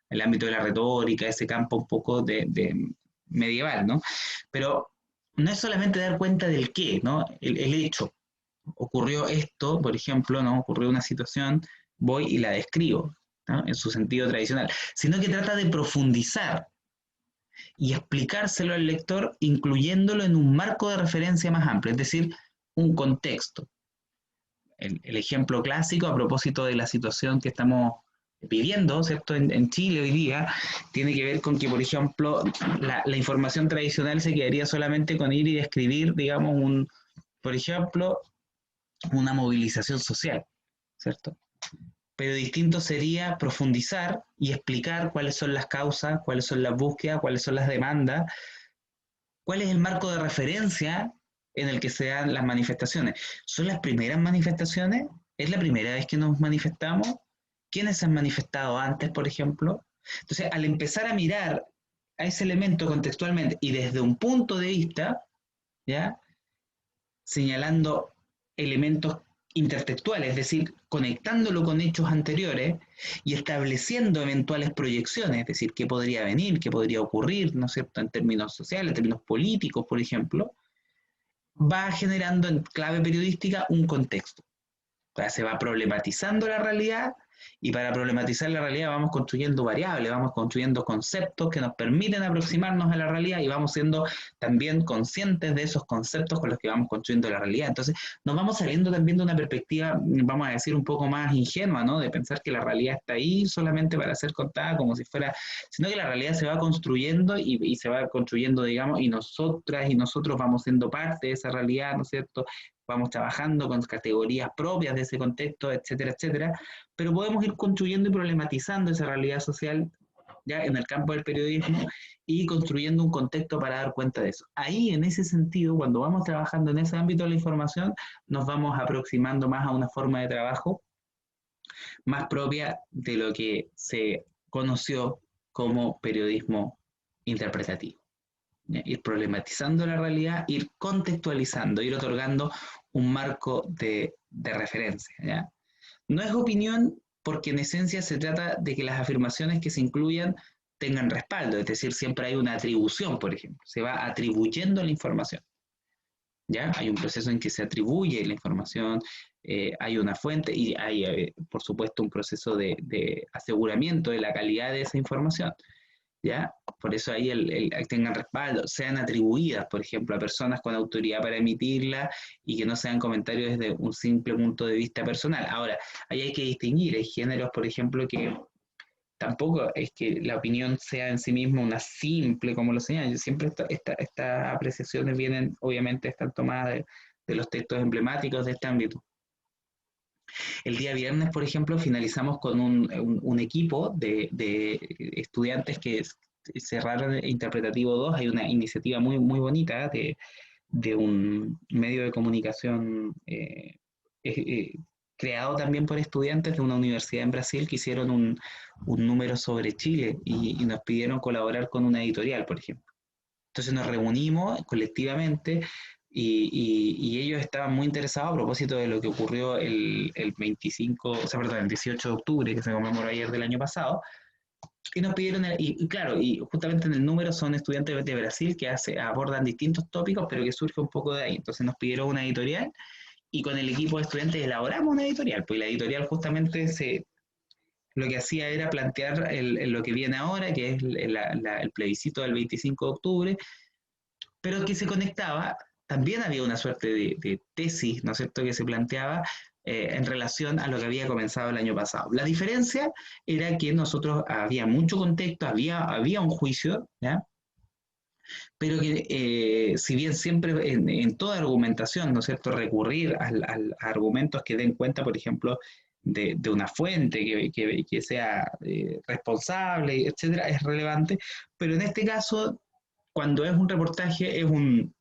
el ámbito de la retórica, ese campo un poco de medieval, ¿no? Pero no es solamente dar cuenta del qué, ¿no? El hecho. Ocurrió esto, por ejemplo, ¿no? Ocurrió una situación, voy y la describo, ¿no? En su sentido tradicional, sino que trata de profundizar y explicárselo al lector incluyéndolo en un marco de referencia más amplio, es decir, un contexto. El ejemplo clásico a propósito de la situación que estamos pidiendo, ¿cierto? En Chile hoy día, tiene que ver con que, por ejemplo, la información tradicional se quedaría solamente con ir y describir, digamos, por ejemplo, una movilización social, ¿cierto? Pero distinto sería profundizar y explicar cuáles son las causas, cuáles son las búsquedas, cuáles son las demandas, cuál es el marco de referencia en el que se dan las manifestaciones. ¿Son las primeras manifestaciones? ¿Es la primera vez que nos manifestamos? ¿Quiénes se han manifestado antes, por ejemplo? Entonces, al empezar a mirar a ese elemento contextualmente y desde un punto de vista, ¿ya? Señalando elementos intertextuales, es decir, conectándolo con hechos anteriores y estableciendo eventuales proyecciones, es decir, qué podría venir, qué podría ocurrir, ¿no es cierto?, en términos sociales, en términos políticos, por ejemplo, va generando en clave periodística un contexto. O sea, se va problematizando la realidad y para problematizar la realidad vamos construyendo variables, vamos construyendo conceptos que nos permiten aproximarnos a la realidad y vamos siendo también conscientes de esos conceptos con los que vamos construyendo la realidad. Entonces nos vamos saliendo también de una perspectiva, vamos a decir, un poco más ingenua, ¿no? De pensar que la realidad está ahí solamente para ser contada como si fuera, sino que la realidad se va construyendo y se va construyendo, digamos, y nosotras y nosotros vamos siendo parte de esa realidad, ¿no es cierto? Vamos trabajando con categorías propias de ese contexto, etcétera, etcétera, pero podemos ir construyendo y problematizando esa realidad social ya en el campo del periodismo y construyendo un contexto para dar cuenta de eso. Ahí, en ese sentido, cuando vamos trabajando en ese ámbito de la información, nos vamos aproximando más a una forma de trabajo más propia de lo que se conoció como periodismo interpretativo. Ir problematizando la realidad, ir contextualizando, ir otorgando un marco de referencia. ¿Ya? No es opinión porque en esencia se trata de que las afirmaciones que se incluyan tengan respaldo, es decir, siempre hay una atribución, por ejemplo, se va atribuyendo la información. ¿Ya? Hay un proceso en que se atribuye la información, hay una fuente y hay, por supuesto, un proceso de aseguramiento de la calidad de esa información. ¿Ya? Por eso ahí tengan respaldo, sean atribuidas, por ejemplo, a personas con autoridad para emitirla y que no sean comentarios desde un simple punto de vista personal. Ahora, ahí hay que distinguir, hay géneros, por ejemplo, que tampoco es que la opinión sea en sí misma una simple, como lo señalan. Siempre estas apreciaciones vienen, obviamente, están tomadas de los textos emblemáticos de este ámbito. El día viernes, por ejemplo, finalizamos con un equipo de estudiantes que cerraron Interpretativo 2. Hay una iniciativa muy, muy bonita de un medio de comunicación creado también por estudiantes de una universidad en Brasil que hicieron un número sobre Chile y nos pidieron colaborar con una editorial, por ejemplo. Entonces nos reunimos colectivamente y ellos estaban muy interesados a propósito de lo que ocurrió el 25, o sea, perdón, el 18 de octubre, que se conmemoró ayer del año pasado, y nos pidieron, y claro, y justamente en el número son estudiantes de Brasil que abordan distintos tópicos, pero que surge un poco de ahí. Entonces nos pidieron una editorial y con el equipo de estudiantes elaboramos una editorial, pues la editorial justamente lo que hacía era plantear lo que viene ahora, que es el plebiscito del 25 de octubre, pero que se conectaba, también había una suerte de tesis, ¿no es cierto?, que se planteaba en relación a lo que había comenzado el año pasado. La diferencia era que nosotros había mucho contexto, había un juicio, ¿ya? Pero que si bien siempre en toda argumentación, ¿no es cierto?, recurrir a argumentos que den cuenta, por ejemplo, de una fuente que sea responsable, etcétera, es relevante, pero en este caso, cuando es un reportaje, es un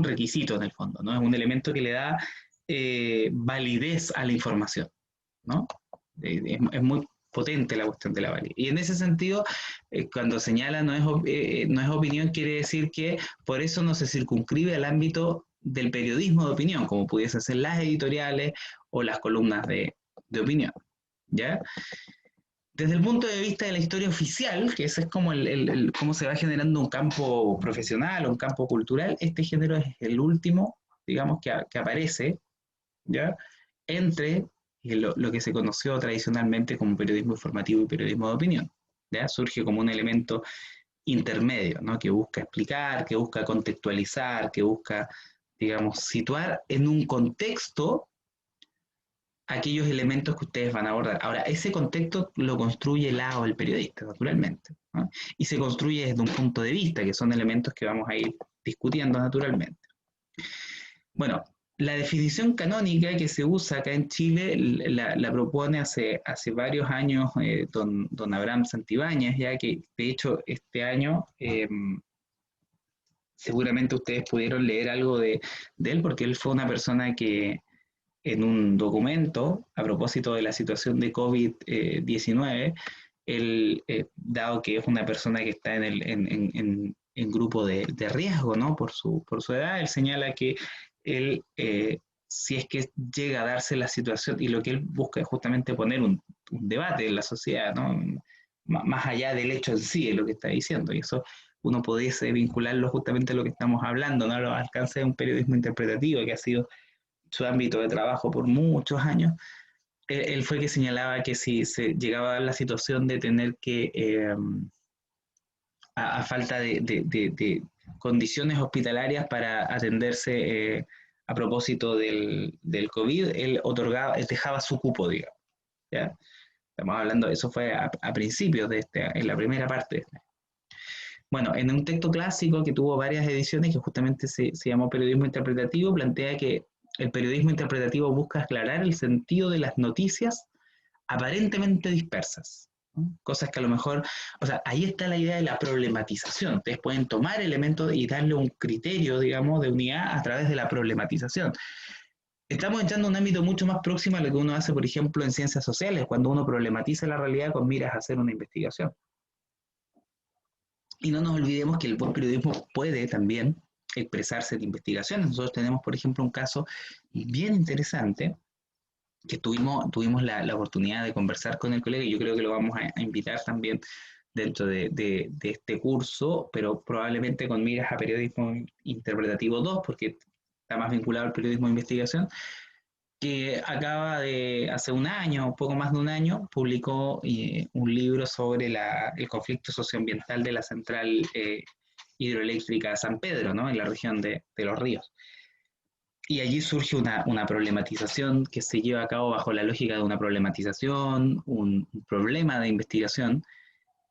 requisito en el fondo, ¿no? Es un elemento que le da validez a la información, ¿no? Es muy potente la cuestión de la validez. Y en ese sentido, cuando señala no es opinión, quiere decir que por eso no se circunscribe al ámbito del periodismo de opinión, como pudiesen ser las editoriales o las columnas de opinión. ¿Ya? Desde el punto de vista de la historia oficial, que ese es como cómo se va generando un campo profesional o un campo cultural, este género es el último, digamos, que aparece, ¿ya? Entre lo que se conoció tradicionalmente como periodismo informativo y periodismo de opinión. ¿Ya? Surge como un elemento intermedio, ¿no? Que busca explicar, que busca contextualizar, que busca, digamos, situar en un contexto aquellos elementos que ustedes van a abordar. Ahora, ese contexto lo construye la o el periodista, naturalmente, ¿no? Y se construye desde un punto de vista, que son elementos que vamos a ir discutiendo naturalmente. Bueno, la definición canónica que se usa acá en Chile la propone hace varios años don Abraham Santibáñez, ya que de hecho este año seguramente ustedes pudieron leer algo de él, porque él fue una persona que en un documento a propósito de la situación de COVID-19, él, dado que es una persona que está en grupo de riesgo, ¿no? Por su edad, él señala que él, si es que llega a darse la situación, y lo que él busca es justamente poner un debate en la sociedad, ¿no? Más allá del hecho en sí, de lo que está diciendo, y eso uno pudiese vincularlo justamente a lo que estamos hablando, ¿no? A los alcances de un periodismo interpretativo que ha sido su ámbito de trabajo por muchos años. Él fue el que señalaba que si se llegaba a dar la situación de tener que, a falta de condiciones hospitalarias para atenderse a propósito del COVID, él dejaba su cupo, digamos. ¿Ya? Estamos hablando, eso fue a principios en la primera parte. Bueno, en un texto clásico que tuvo varias ediciones, que justamente se llamó Periodismo Interpretativo, plantea que el periodismo interpretativo busca aclarar el sentido de las noticias aparentemente dispersas, ¿no? Cosas que a lo mejor, o sea, ahí está la idea de la problematización. Ustedes pueden tomar elementos y darle un criterio, digamos, de unidad a través de la problematización. Estamos entrando a un ámbito mucho más próximo a lo que uno hace, por ejemplo, en ciencias sociales, cuando uno problematiza la realidad con miras a hacer una investigación. Y no nos olvidemos que el buen periodismo puede también expresarse en investigaciones. Nosotros tenemos, por ejemplo, un caso bien interesante que tuvimos la oportunidad de conversar con el colega, y yo creo que lo vamos a invitar también dentro de este curso, pero probablemente con miras a periodismo interpretativo 2 porque está más vinculado al periodismo de investigación, que acaba de, hace un año, poco más de un año, publicó un libro sobre el conflicto socioambiental de la central hidroeléctrica San Pedro, ¿no? En la región de Los Ríos. Y allí surge una problematización que se lleva a cabo bajo la lógica de una problematización, un problema de investigación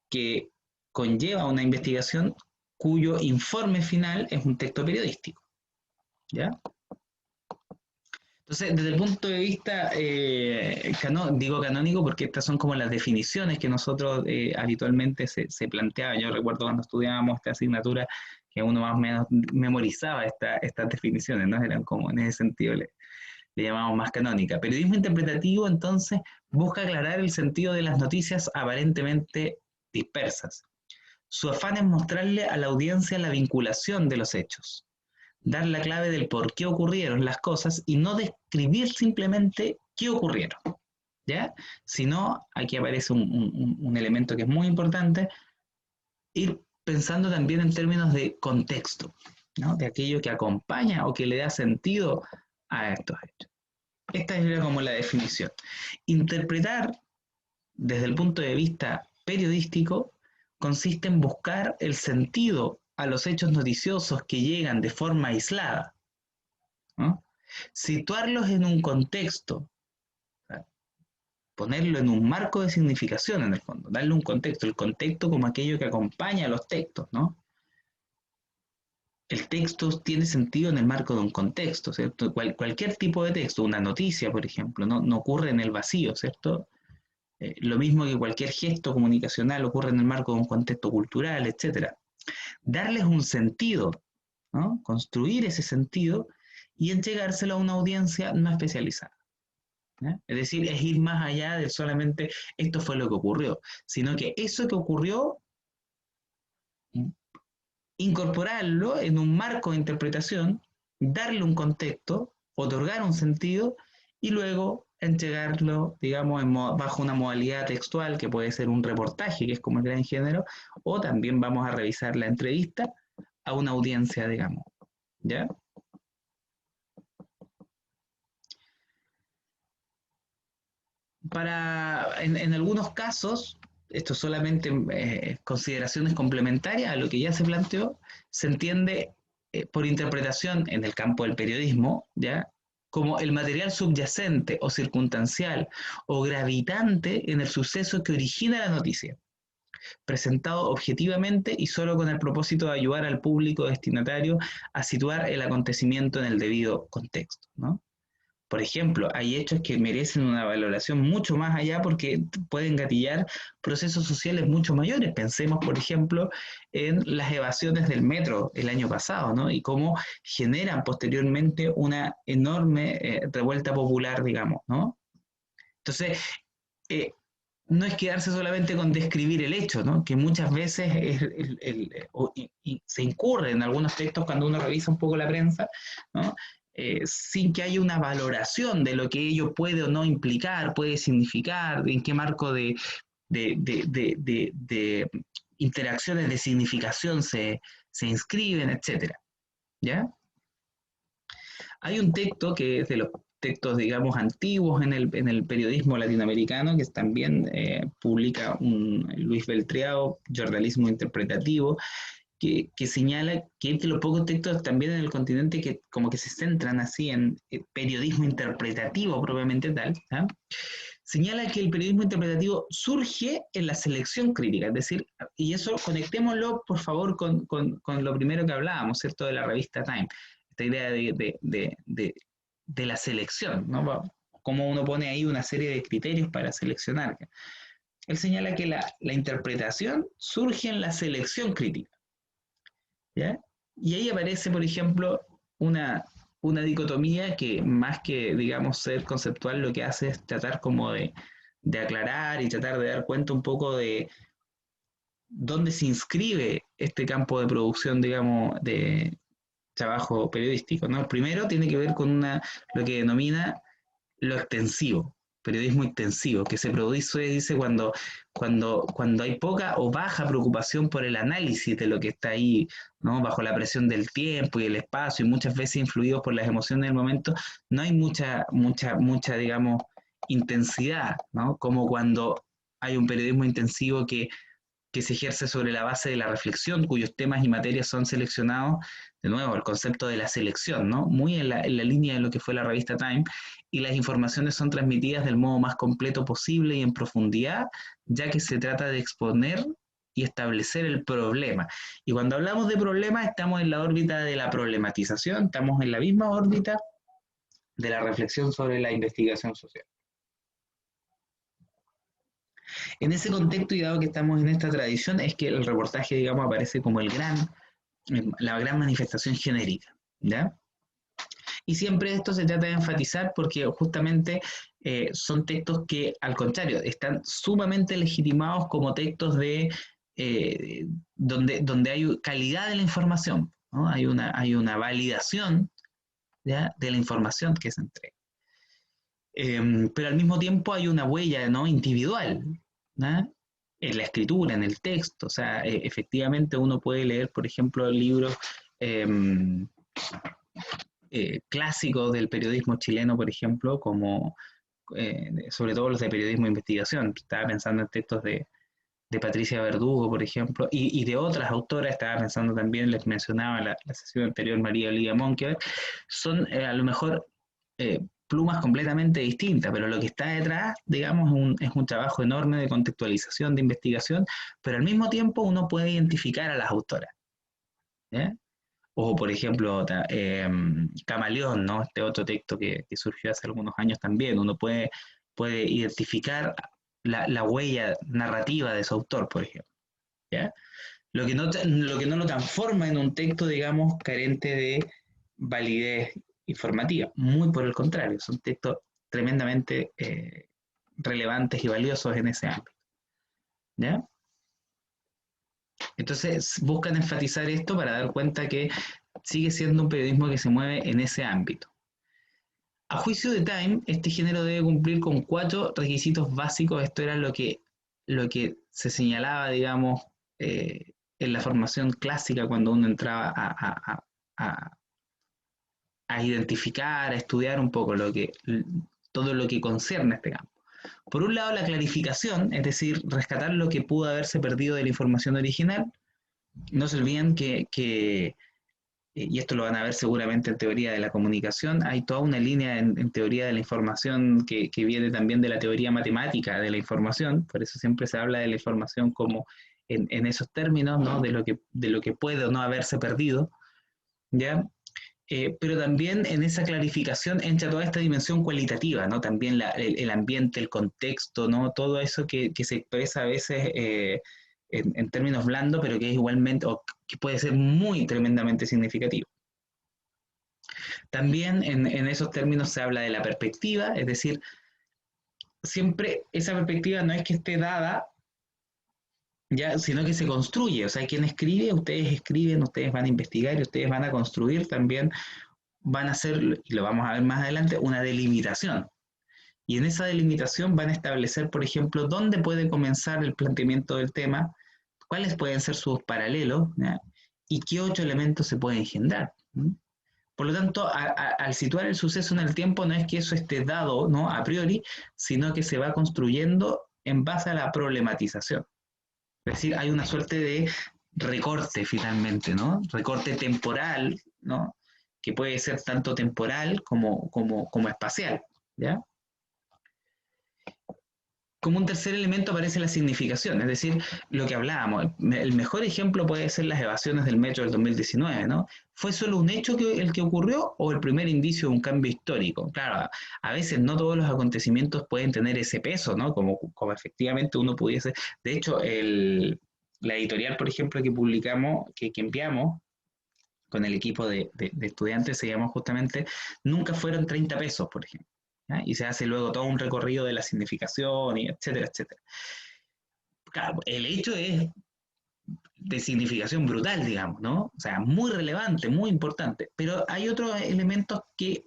que conlleva una investigación cuyo informe final es un texto periodístico, ¿ya? Entonces, desde el punto de vista, digo canónico porque estas son como las definiciones que nosotros habitualmente se planteaban. Yo recuerdo cuando estudiábamos esta asignatura que uno más o menos memorizaba estas definiciones, ¿no? Eran como en ese sentido le llamamos más canónica. Periodismo interpretativo, entonces, busca aclarar el sentido de las noticias aparentemente dispersas. Su afán es mostrarle a la audiencia la vinculación de los hechos, dar la clave del por qué ocurrieron las cosas y no describir simplemente qué ocurrieron, ¿ya? Sino, aquí aparece un elemento que es muy importante, ir pensando también en términos de contexto, ¿no? De aquello que acompaña o que le da sentido a estos hechos. Esta es como la definición. Interpretar desde el punto de vista periodístico consiste en buscar el sentido a los hechos noticiosos que llegan de forma aislada, ¿no? Situarlos en un contexto, ponerlo en un marco de significación en el fondo, darle un contexto, el contexto como aquello que acompaña a los textos, ¿no? El texto tiene sentido en el marco de un contexto, ¿cierto? Cualquier tipo de texto, una noticia, por ejemplo, no ocurre en el vacío, ¿cierto? Lo mismo que cualquier gesto comunicacional ocurre en el marco de un contexto cultural, etcétera. Darles un sentido, ¿no? Construir ese sentido y entregárselo a una audiencia no especializada. ¿Ya? Es decir, es ir más allá de solamente esto fue lo que ocurrió, sino que eso que ocurrió, incorporarlo en un marco de interpretación, darle un contexto, otorgar un sentido y luego entregarlo, digamos, bajo una modalidad textual que puede ser un reportaje, que es como el gran género, o también vamos a revisar la entrevista a una audiencia, digamos. ¿Ya? En algunos casos, esto solamente consideraciones complementarias a lo que ya se planteó, se entiende por interpretación en el campo del periodismo, ¿ya? Como el material subyacente o circunstancial o gravitante en el suceso que origina la noticia, presentado objetivamente y solo con el propósito de ayudar al público destinatario a situar el acontecimiento en el debido contexto, ¿no? Por ejemplo, hay hechos que merecen una valoración mucho más allá porque pueden gatillar procesos sociales mucho mayores. Pensemos, por ejemplo, en las evasiones del metro el año pasado, ¿no? Y cómo generan posteriormente una enorme revuelta popular, digamos, ¿no? Entonces, eh, no es quedarse solamente con describir el hecho, ¿no? Que muchas veces y se incurre en algunos textos cuando uno revisa un poco la prensa, ¿no? Sin que haya una valoración de lo que ello puede o no implicar, puede significar, en qué marco de interacciones de significación se inscriben, etcétera, ¿ya? Hay un texto que es de los textos, digamos, antiguos en el periodismo latinoamericano, que también publica Luis Beltriao, Jornalismo Interpretativo, que señala que es de los pocos textos también en el continente que como que se centran así en periodismo interpretativo propiamente tal, ¿ah? Señala que el periodismo interpretativo surge en la selección crítica, es decir, y eso conectémoslo por favor con lo primero que hablábamos, ¿cierto? De la revista Time, esta idea de la selección, ¿no? Cómo uno pone ahí una serie de criterios para seleccionar. Él señala que la interpretación surge en la selección crítica, ¿ya? Y ahí aparece, por ejemplo, una dicotomía que más que, digamos, ser conceptual, lo que hace es tratar como de aclarar y tratar de dar cuenta un poco de dónde se inscribe este campo de producción, digamos, de trabajo periodístico, ¿no? El primero tiene que ver con lo que denomina lo extensivo, periodismo intensivo, que se produce, dice, cuando hay poca o baja preocupación por el análisis de lo que está ahí, ¿no? Bajo la presión del tiempo y el espacio, y muchas veces influidos por las emociones del momento, no hay mucha, digamos, intensidad, ¿no? Como cuando hay un periodismo intensivo que se ejerce sobre la base de la reflexión, cuyos temas y materias son seleccionados, de nuevo, el concepto de la selección, ¿no? Muy en la línea de lo que fue la revista Time, y las informaciones son transmitidas del modo más completo posible y en profundidad, ya que se trata de exponer y establecer el problema. Y cuando hablamos de problemas, estamos en la órbita de la problematización, estamos en la misma órbita de la reflexión sobre la investigación social. En ese contexto, y dado que estamos en esta tradición, es que el reportaje, digamos, aparece como la gran manifestación genérica, ¿ya? Y siempre esto se trata de enfatizar porque justamente son textos que, al contrario, están sumamente legitimados como textos donde hay calidad de la información, ¿no? Hay una validación, ¿ya?, de la información que se entrega. Pero al mismo tiempo hay una huella, ¿no?, individual, ¿no?, en la escritura, en el texto. O sea, efectivamente uno puede leer, por ejemplo, libros eh, clásicos del periodismo chileno, por ejemplo, como sobre todo los de periodismo de investigación. Estaba pensando en textos de Patricia Verdugo, por ejemplo, y de otras autoras. Estaba pensando también, les mencionaba la sesión anterior, María Olivia Monkeberg. Son a lo mejor plumas completamente distintas, pero lo que está detrás, digamos, es un trabajo enorme de contextualización, de investigación, pero al mismo tiempo uno puede identificar a las autoras, ¿eh? O, por ejemplo, Camaleón, ¿no? Este otro texto que surgió hace algunos años también. Uno puede identificar la huella narrativa de su autor, por ejemplo, ¿ya? Lo que no lo transforma en un texto, digamos, carente de validez informativa. Muy por el contrario, son textos tremendamente relevantes y valiosos en ese ámbito, ¿ya? Entonces buscan enfatizar esto para dar cuenta que sigue siendo un periodismo que se mueve en ese ámbito. A juicio de Time, este género debe cumplir con 4 requisitos básicos. Esto era lo que se señalaba, digamos, en la formación clásica cuando uno entraba a, a identificar, a estudiar un poco todo lo que concierne a este campo. Por un lado, la clarificación, es decir, rescatar lo que pudo haberse perdido de la información original. No se olviden que y esto lo van a ver seguramente en teoría de la comunicación, hay toda una línea en teoría de la información que viene también de la teoría matemática de la información. Por eso siempre se habla de la información como en esos términos, ¿no?, de lo que puede o no haberse perdido, ¿ya? Pero también en esa clarificación entra toda esta dimensión cualitativa, ¿no? También el ambiente, el contexto, ¿no? Todo eso que se expresa a veces en términos blandos, pero que es igualmente, o que puede ser muy tremendamente significativo. También en esos términos se habla de la perspectiva, es decir, siempre esa perspectiva no es que esté dada, ya, sino que se construye. O sea, quien escribe, ustedes escriben, ustedes van a investigar y ustedes van a construir también, van a hacer, y lo vamos a ver más adelante, una delimitación. Y en esa delimitación van a establecer, por ejemplo, dónde puede comenzar el planteamiento del tema, cuáles pueden ser sus paralelos, ¿ya?, y qué 8 elementos se pueden engendrar. Por lo tanto, al situar el suceso en el tiempo, no es que eso esté dado, ¿no?, a priori, sino que se va construyendo en base a la problematización. Es decir, hay una suerte de recorte finalmente, ¿no? Recorte temporal, ¿no?, que puede ser tanto temporal como espacial, ¿ya? Como un tercer elemento aparece la significación, es decir, lo que hablábamos. El mejor ejemplo puede ser las evasiones del metro del 2019, ¿no? ¿Fue solo un hecho el que ocurrió o el primer indicio de un cambio histórico? Claro, a veces no todos los acontecimientos pueden tener ese peso, ¿no? Como efectivamente uno pudiese. De hecho, la editorial, por ejemplo, que publicamos, que enviamos con el equipo de estudiantes, se llama justamente Nunca fueron 30 pesos, por ejemplo. ¿Ya? Y se hace luego todo un recorrido de la significación, y etcétera, etcétera. Claro, el hecho es de significación brutal, digamos, ¿no? O sea, muy relevante, muy importante. Pero hay otros elementos que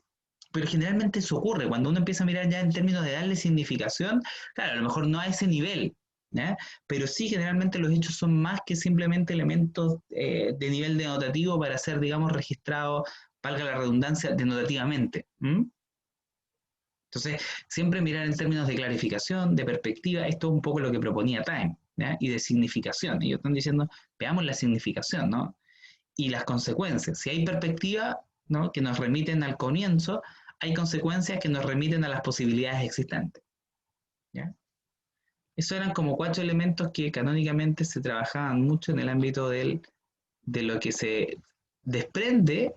Pero generalmente eso ocurre, cuando uno empieza a mirar ya en términos de darle significación, claro, a lo mejor no a ese nivel, ¿ya? Pero sí, generalmente los hechos son más que simplemente elementos de nivel denotativo para ser, digamos, registrados, valga la redundancia, denotativamente. ¿M? Entonces, siempre mirar en términos de clarificación, de perspectiva, esto es un poco lo que proponía Time, ¿ya? Y de significación. Ellos están diciendo, veamos la significación, ¿no? Y las consecuencias. Si hay perspectiva, ¿no?, que nos remiten al comienzo, hay consecuencias que nos remiten a las posibilidades existentes. ¿Ya? Esos eran como 4 elementos que canónicamente se trabajaban mucho en el ámbito de lo que se desprende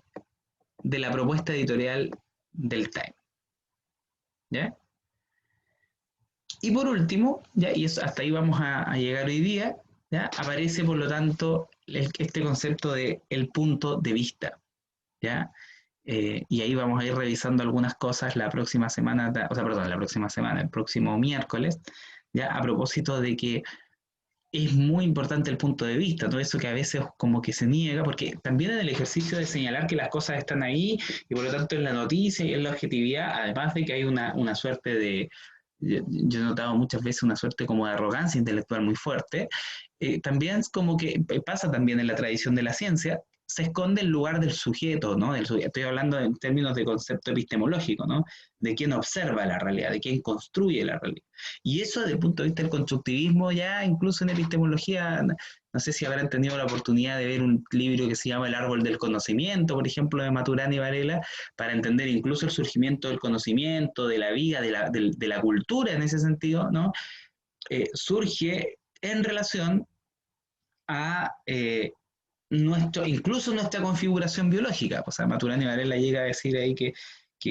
de la propuesta editorial del Time. ¿Ya? Y por último, ¿ya? Y eso, hasta ahí vamos a llegar hoy día, ¿ya? Aparece por lo tanto este concepto de el punto de vista. ¿Ya? Y ahí vamos a ir revisando algunas cosas la próxima semana, o sea, perdón, la próxima semana, el próximo miércoles, ya a propósito de que es muy importante el punto de vista, todo eso que a veces como que se niega, porque también en el ejercicio de señalar que las cosas están ahí y por lo tanto en la noticia y en la objetividad, además de que hay una suerte de, yo he notado muchas veces una suerte como de arrogancia intelectual muy fuerte, también es como que pasa también en la tradición de la ciencia, se esconde el lugar del sujeto, ¿no? Estoy hablando en términos de concepto epistemológico, ¿no? De quién observa la realidad, de quién construye la realidad. Y eso desde el punto de vista del constructivismo, ya incluso en epistemología, no sé si habrán tenido la oportunidad de ver un libro que se llama El árbol del conocimiento, por ejemplo, de Maturana y Varela, para entender incluso el surgimiento del conocimiento, de la vida, de la cultura en ese sentido, ¿no? Surge en relación a incluso nuestra configuración biológica. O sea, Maturana y Varela llega a decir ahí que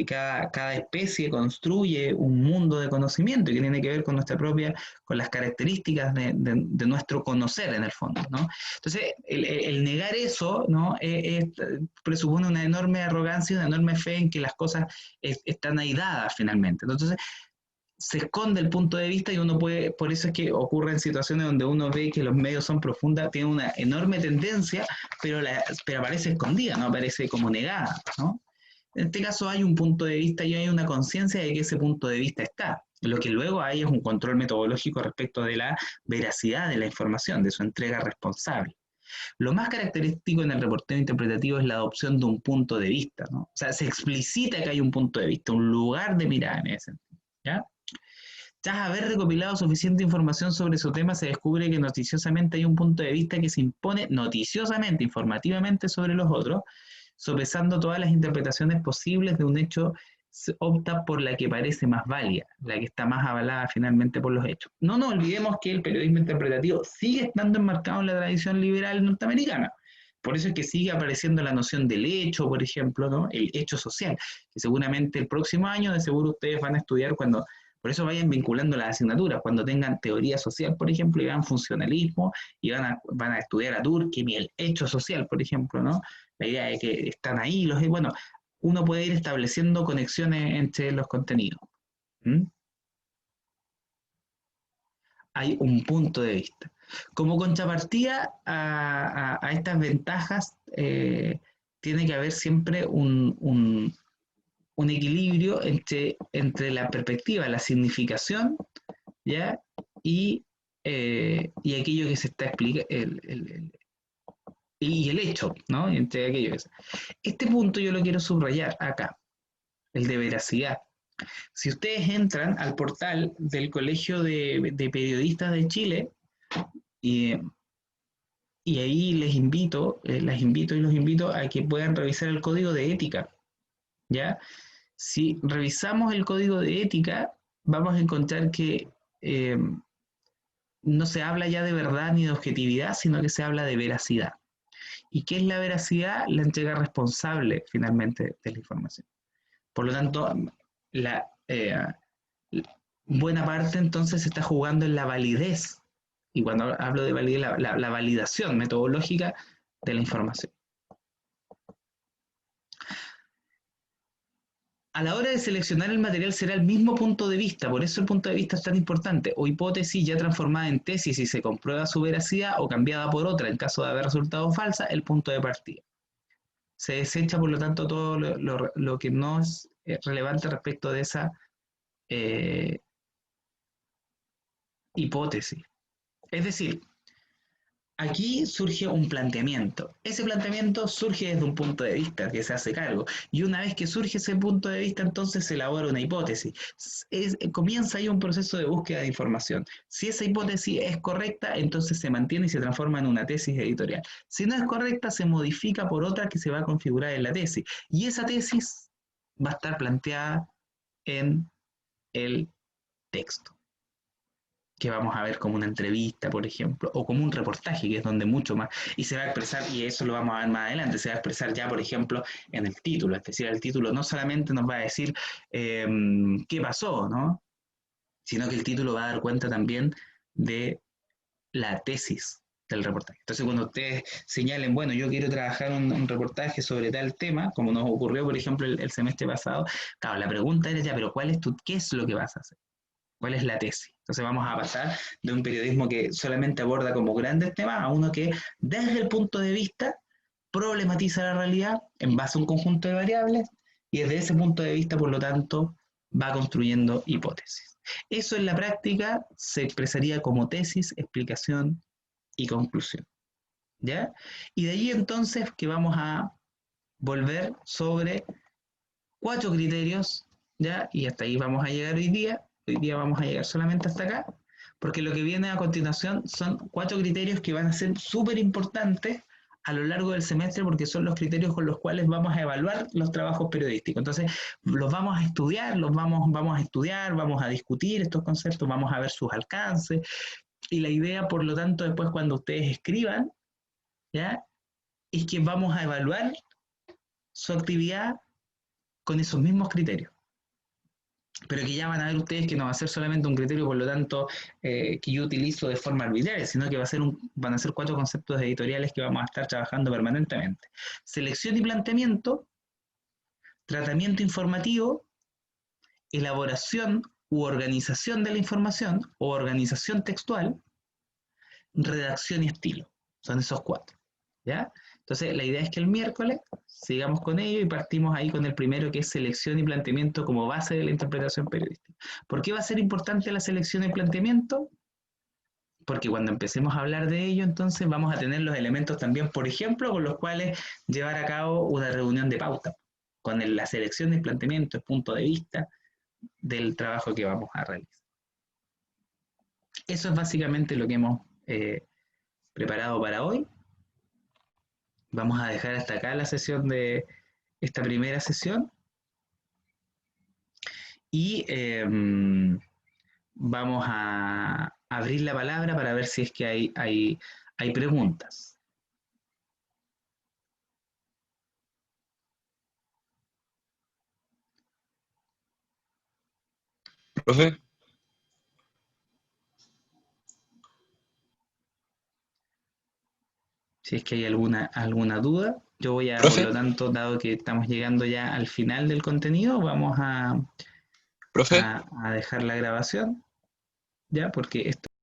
cada especie construye un mundo de conocimiento y que tiene que ver con nuestra propia, con las características de nuestro conocer en el fondo, ¿no? Entonces, el negar eso, ¿no? Presupone una enorme arrogancia y una enorme fe en que las cosas están ahí dadas finalmente. Entonces, se esconde el punto de vista y uno puede, por eso es que ocurre en situaciones donde uno ve que los medios son profundas, tiene una enorme tendencia, pero aparece escondida, no aparece como negada, ¿no? En este caso hay un punto de vista y hay una conciencia de que ese punto de vista está. Lo que luego hay es un control metodológico respecto de la veracidad de la información, de su entrega responsable. Lo más característico en el reporteo interpretativo es la adopción de un punto de vista, ¿no? O sea, se explicita que hay un punto de vista, un lugar de mirada en ese sentido, ¿ya? Tras haber recopilado suficiente información sobre su tema, se descubre que noticiosamente hay un punto de vista que se impone noticiosamente, informativamente sobre los otros, sopesando todas las interpretaciones posibles de un hecho, se opta por la que parece más válida, la que está más avalada finalmente por los hechos. No nos olvidemos que el periodismo interpretativo sigue estando enmarcado en la tradición liberal norteamericana. Por eso es que sigue apareciendo la noción del hecho, por ejemplo, ¿no? El hecho social, que seguramente el próximo año de seguro ustedes van a estudiar cuando por eso vayan vinculando las asignaturas, cuando tengan teoría social, por ejemplo, y vean funcionalismo, y van a estudiar a Durkheim y el hecho social, por ejemplo, ¿no? La idea de que están ahí, bueno, uno puede ir estableciendo conexiones entre los contenidos. ¿Mm? Hay un punto de vista. Como contrapartida a estas ventajas, tiene que haber siempre un equilibrio entre la perspectiva, la significación, ¿ya? Y aquello que se está explicando, y el hecho, ¿no? Entre aquello que Este punto yo lo quiero subrayar acá, el de veracidad. Si ustedes entran al portal del Colegio de Periodistas de Chile, y, y ahí las invito y los invito a que puedan revisar el código de ética, ¿ya? Si revisamos el código de ética, vamos a encontrar que no se habla ya de verdad ni de objetividad, sino que se habla de veracidad. ¿Y qué es la veracidad? La entrega responsable, finalmente, de la información. Por lo tanto, la buena parte entonces se está jugando en la validez. Y cuando hablo de validez, la validación metodológica de la información. A la hora de seleccionar el material será el mismo punto de vista, por eso el punto de vista es tan importante, o hipótesis ya transformada en tesis y se comprueba su veracidad o cambiada por otra en caso de haber resultado falsa, el punto de partida. Se desecha, por lo tanto, todo lo que no es relevante respecto de esa eh, hipótesis. Es decir, aquí surge un planteamiento. Ese planteamiento surge desde un punto de vista que se hace cargo. Y una vez que surge ese punto de vista, entonces se elabora una hipótesis. Comienza ahí un proceso de búsqueda de información. Si esa hipótesis es correcta, entonces se mantiene y se transforma en una tesis editorial. Si no es correcta, se modifica por otra que se va a configurar en la tesis. Y esa tesis va a estar planteada en el texto, que vamos a ver como una entrevista, por ejemplo, o como un reportaje, que es donde mucho más, y se va a expresar, y eso lo vamos a ver más adelante, se va a expresar ya, por ejemplo, en el título, es decir, el título no solamente nos va a decir qué pasó, ¿no? Sino que el título va a dar cuenta también de la tesis del reportaje. Entonces, cuando ustedes señalen, bueno, yo quiero trabajar un reportaje sobre tal tema, como nos ocurrió, por ejemplo, el semestre pasado, claro, la pregunta era ya, pero ¿qué es lo que vas a hacer? ¿Cuál es la tesis? Entonces vamos a pasar de un periodismo que solamente aborda como grandes temas a uno que desde el punto de vista problematiza la realidad en base a un conjunto de variables y desde ese punto de vista, por lo tanto, va construyendo hipótesis. Eso en la práctica se expresaría como tesis, explicación y conclusión. ¿Ya? Y de allí entonces que vamos a volver sobre 4 criterios, ¿ya? Y hasta ahí vamos a llegar hoy día. Hoy día vamos a llegar solamente hasta acá, porque lo que viene a continuación son 4 criterios que van a ser súper importantes a lo largo del semestre, porque son los criterios con los cuales vamos a evaluar los trabajos periodísticos. Entonces, los vamos a estudiar, vamos a estudiar, vamos a discutir estos conceptos, vamos a ver sus alcances, y la idea, por lo tanto, después cuando ustedes escriban, ¿ya? Es que vamos a evaluar su actividad con esos mismos criterios, pero que ya van a ver ustedes que no va a ser solamente un criterio, por lo tanto, que yo utilizo de forma arbitraria, sino que van a ser 4 conceptos editoriales que vamos a estar trabajando permanentemente. Selección y planteamiento, tratamiento informativo, elaboración u organización de la información o organización textual, redacción y estilo. Son esos 4. ¿Ya? Entonces, la idea es que el miércoles sigamos con ello y partimos ahí con el primero, que es selección y planteamiento como base de la interpretación periodística. ¿Por qué va a ser importante la selección y planteamiento? Porque cuando empecemos a hablar de ello, entonces vamos a tener los elementos también, por ejemplo, con los cuales llevar a cabo una reunión de pauta, con la selección y planteamiento, el punto de vista del trabajo que vamos a realizar. Eso es básicamente lo que hemos preparado para hoy. Vamos a dejar hasta acá la sesión de esta primera sesión y vamos a abrir la palabra para ver si es que hay preguntas. Profe, Si es que hay alguna duda, yo voy a, por profe, lo tanto, dado que estamos llegando ya al final del contenido, vamos profe. a dejar la grabación, ¿ya? Porque esto